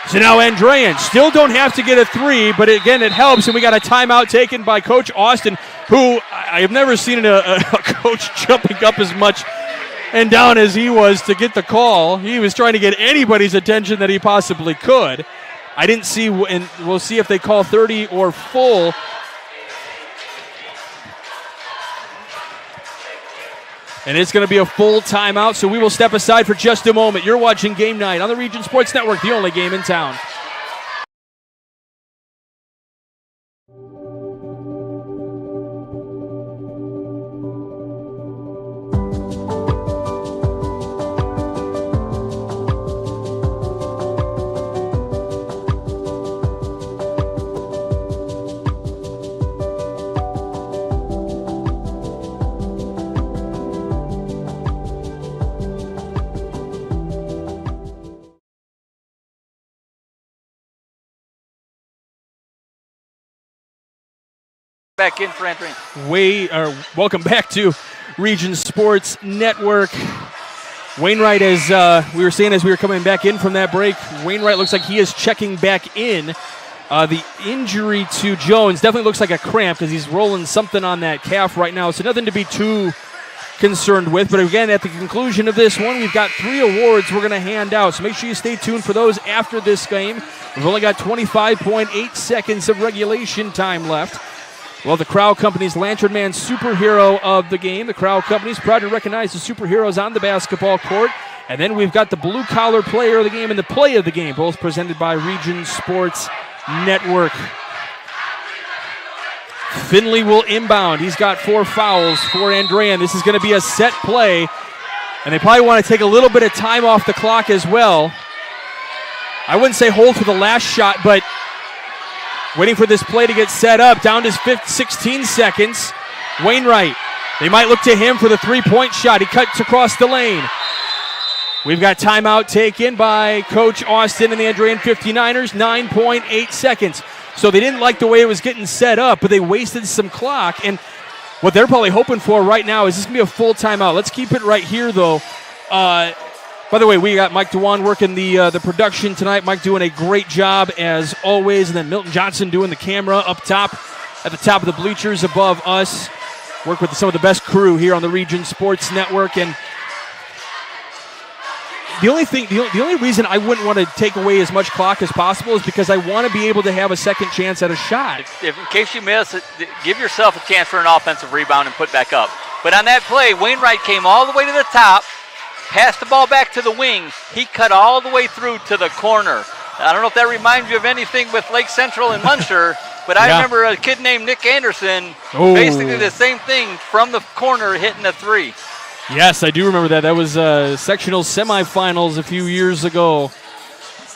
So now Andrean still don't have to get a 3, but again, it helps. And we got a timeout taken by Coach Austin, who I have never seen a coach jumping up as much and down as he was to get the call. He was trying to get anybody's attention that he possibly could. I didn't see, and we'll see if they call 30 or full. And it's going to be a full timeout, so we will step aside for just a moment. You're watching Game Night on the Region Sports Network, the only game in town. Back in for Andrean. Welcome back to Region Sports Network. Wainwright, as we were saying as we were coming back in from that break, Wainwright looks like he is checking back in. The injury to Jones definitely looks like a cramp because he's rolling something on that calf right now. So nothing to be too concerned with. But again, at the conclusion of this one, we've got 3 awards we're going to hand out. So make sure you stay tuned for those after this game. We've only got 25.8 seconds of regulation time left. Well, the Crow Company's Lantern Man superhero of the game. The Crow Company's proud to recognize the superheroes on the basketball court. And then we've got the blue-collar player of the game and the play of the game, both presented by Region Sports Network. Finley will inbound. He's got 4 fouls for Andrean. This is going to be a set play. And they probably want to take a little bit of time off the clock as well. I wouldn't say hold for the last shot, but waiting for this play to get set up. Down to 16 seconds. Wainwright. They might look to him for the 3-point shot. He cuts across the lane. We've got timeout taken by Coach Austin and the Andrean 59ers. 9.8 seconds. So they didn't like the way it was getting set up, but they wasted some clock. And what they're probably hoping for right now is this going to be a full timeout. Let's keep it right here, though. By the way, we got Mike DeWan working the production tonight. Mike doing a great job as always. And then Milton Johnson doing the camera up top at the top of the bleachers above us. Work with some of the best crew here on the Region Sports Network. And the only reason I wouldn't want to take away as much clock as possible is because I want to be able to have a second chance at a shot. If in case you miss it, give yourself a chance for an offensive rebound and put back up. But on that play, Wainwright came all the way to the top, passed the ball back to the wing. He cut all the way through to the corner. I don't know if that reminds you of anything with Lake Central and Munster, but I remember a kid named Nick Anderson, basically the same thing from the corner hitting a 3. Yes, I do remember that. That was sectional semifinals a few years ago. It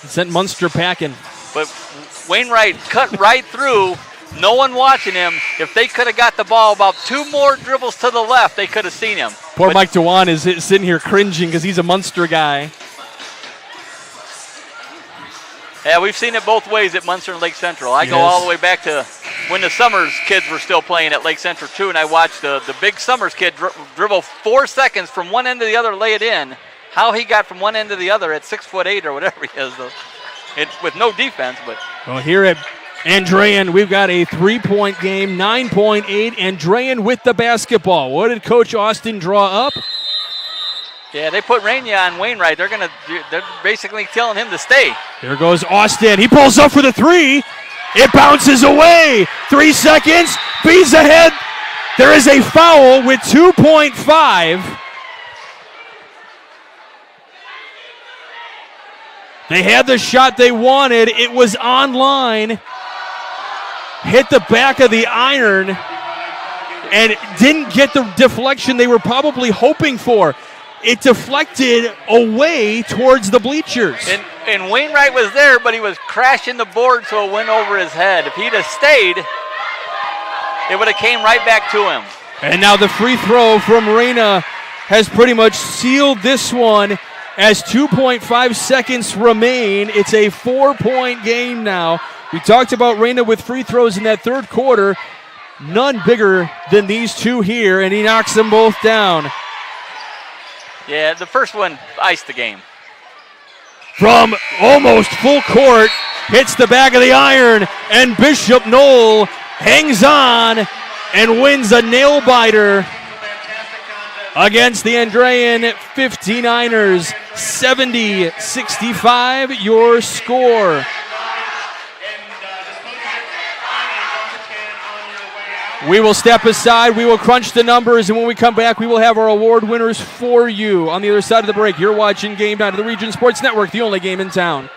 sent Munster packing. But Wainwright cut right through. No one watching him. If they could have got the ball about 2 more dribbles to the left, they could have seen him. Poor Mike DeWan is sitting here cringing because he's a Munster guy. Yeah, we've seen it both ways at Munster and Lake Central. I go all the way back to when the Summers kids were still playing at Lake Central too, and I watched the big Summers kid dribble 4 seconds from one end to the other, lay it in. How he got from one end to the other at 6'8" or whatever he is, with no defense. But well, here at Andrean, we've got a 3-point game, 9.8. Andrean with the basketball. What did Coach Austin draw up? Yeah, they put Rainier on Wainwright. They're basically telling him to stay. There goes Austin. He pulls up for the 3. It bounces away. 3 seconds. Bees ahead. There is a foul with 2.5. They had the shot they wanted. It was on line. Hit the back of the iron and didn't get the deflection they were probably hoping for. It deflected away towards the bleachers. And Wainwright was there, but he was crashing the board, so it went over his head. If he'd have stayed, it would have came right back to him. And now the free throw from Reyna has pretty much sealed this one as 2.5 seconds remain. It's a 4-point game now. We talked about Reyna with free throws in that third quarter. None bigger than these two here, and he knocks them both down. Yeah, the first one iced the game. From almost full court, hits the back of the iron, and Bishop Noll hangs on and wins a nail-biter against the Andrean 59ers. 70-65 your score. We will step aside, we will crunch the numbers, and when we come back, we will have our award winners for you. On the other side of the break, you're watching Game Night of the Region Sports Network, the only game in town.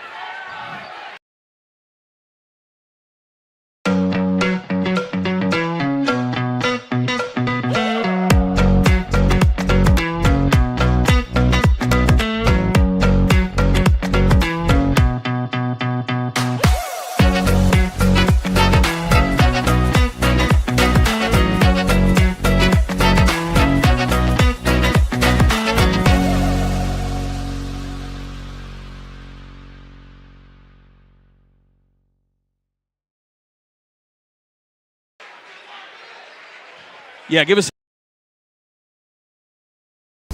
Yeah, give us.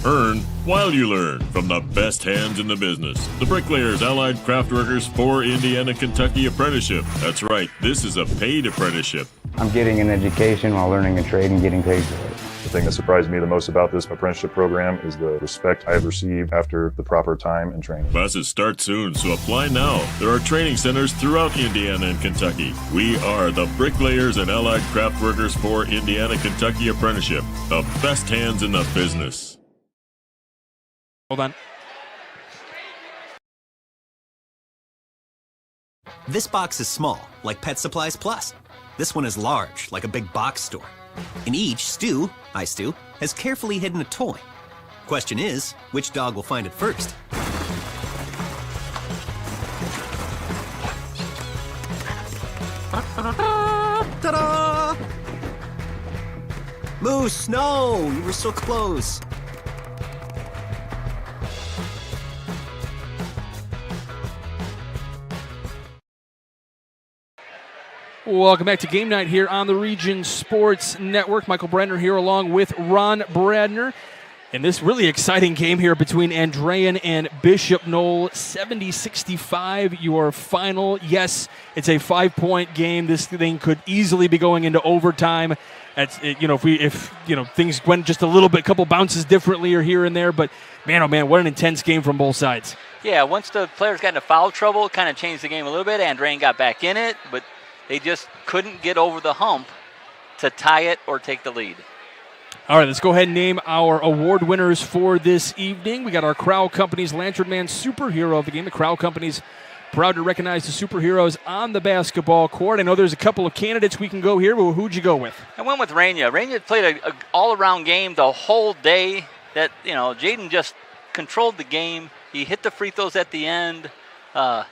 Earn while you learn from the best hands in the business. The Bricklayers Allied Craft Workers for Indiana, Kentucky Apprenticeship. That's right, this is a paid apprenticeship. I'm getting an education while learning a trade and getting paid for it. The thing that surprised me the most about this apprenticeship program is the respect I have received after the proper time and training. Classes start soon, so apply now. There are training centers throughout Indiana and Kentucky. We are the Bricklayers and Allied Craft Workers for Indiana, Kentucky Apprenticeship. The best hands in the business. Hold on. This box is small, like Pet Supplies Plus. This one is large, like a big box store. In each, Stu, has carefully hidden a toy. Question is, which dog will find it first? Ta-da! Moose, no! You were so close. Welcome back to Game Night here on the Region Sports Network. Michael Bradner here along with Ron Bradner. And this really exciting game here between Andrean and Bishop Noll. 70-65 your final. Yes, it's a 5-point game. This thing could easily be going into overtime. If things went just a little bit, a couple bounces differently or here and there, but man, oh man, what an intense game from both sides. Yeah, once the players got into foul trouble, it kind of changed the game a little bit. Andrean got back in it, but they just couldn't get over the hump to tie it or take the lead. All right, let's go ahead and name our award winners for this evening. We got our Crowell Company's Lantern Man Superhero of the game. The Crowell Company's proud to recognize the superheroes on the basketball court. I know there's a couple of candidates we can go here, but who'd you go with? I went with Reyna. Reyna played an all-around game the whole day. That Jaden just controlled the game. He hit the free throws at the end.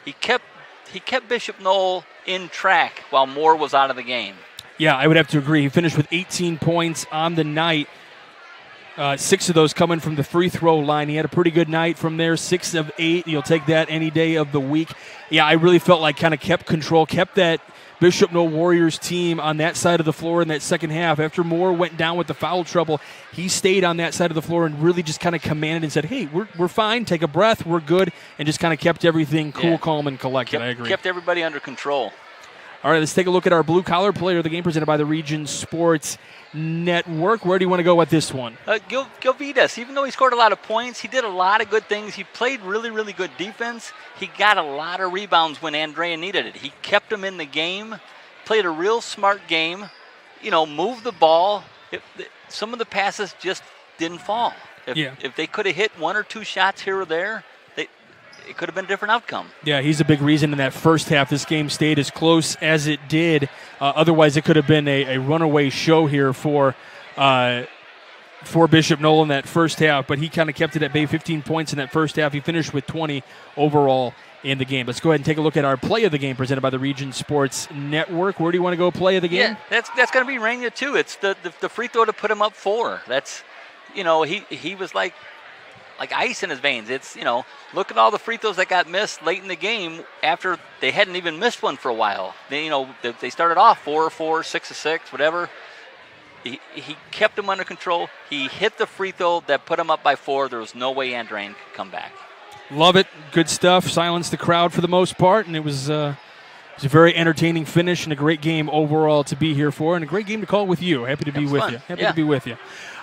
He kept Bishop Noll in track while Moore was out of the game. Yeah, I would have to agree. He finished with 18 points on the night. 6 of those coming from the free throw line. He had a pretty good night from there. 6 of 8. You'll take that any day of the week. Yeah, I really felt like kind of kept control, kept that Bishop Noll Warriors team on that side of the floor in that second half. After Moore went down with the foul trouble, he stayed on that side of the floor and really just kind of commanded and said, hey, we're fine, take a breath, we're good, and just kind of kept everything cool, calm, and collected. I agree. Kept everybody under control. All right, let's take a look at our blue-collar player of the game presented by the Region Sports Network. Where do you want to go with this one? Gilvitas, even though he scored a lot of points, he did a lot of good things. He played really, really good defense. He got a lot of rebounds when Andrean needed it. He kept him in the game, played a real smart game, moved the ball. Some of the passes just didn't fall. If they could have hit 1 or 2 shots here or there, it could have been a different outcome. Yeah, he's a big reason in that first half this game stayed as close as it did. Otherwise, it could have been a runaway show here for Bishop Noll in that first half, but he kind of kept it at bay, 15 points in that first half. He finished with 20 overall in the game. Let's go ahead and take a look at our play of the game presented by the Region Sports Network. Where do you want to go play of the game? Yeah, that's going to be Rainier too. It's the free throw to put him up 4. That's, he was like ice in his veins. It's, look at all the free throws that got missed late in the game after they hadn't even missed one for a while. They started off 4 of 4, 6 of 6, whatever. He kept them under control. He hit the free throw that put him up by 4. There was no way Andrean could come back. Love it. Good stuff. Silenced the crowd for the most part, and it was a very entertaining finish and a great game overall to be here for, and a great game to call with you. Happy to be with you. Happy to be with you.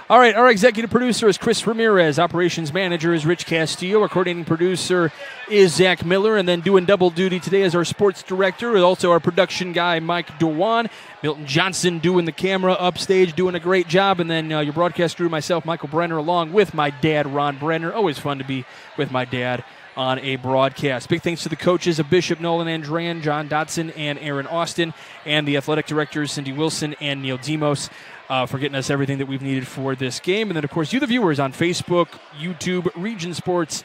All right, our executive producer is Chris Ramirez. Operations manager is Rich Castillo. Our coordinating producer is Zach Miller. And then doing double duty today as our sports director is also our production guy, Mike Dewan. Milton Johnson doing the camera upstage, doing a great job. And then your broadcast crew, myself, Michael Brenner, along with my dad, Ron Brenner. Always fun to be with my dad on a broadcast. Big thanks to the coaches of Bishop Noll and Andrean, John Dotson and Aaron Austin, and the athletic directors, Cindy Wilson and Neil Demos, for getting us everything that we've needed for this game. And then, of course, you, the viewers, on Facebook, YouTube, Region Sports,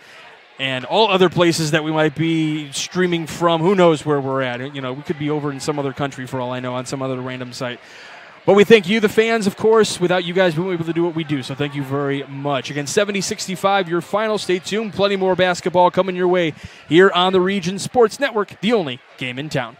and all other places that we might be streaming from. Who knows where we're at? We could be over in some other country for all I know, on some other random site. But we thank you, the fans, of course. Without you guys, we wouldn't be able to do what we do. So thank you very much. Again, 70-65, your final. Stay tuned. Plenty more basketball coming your way here on the Region Sports Network, the only game in town.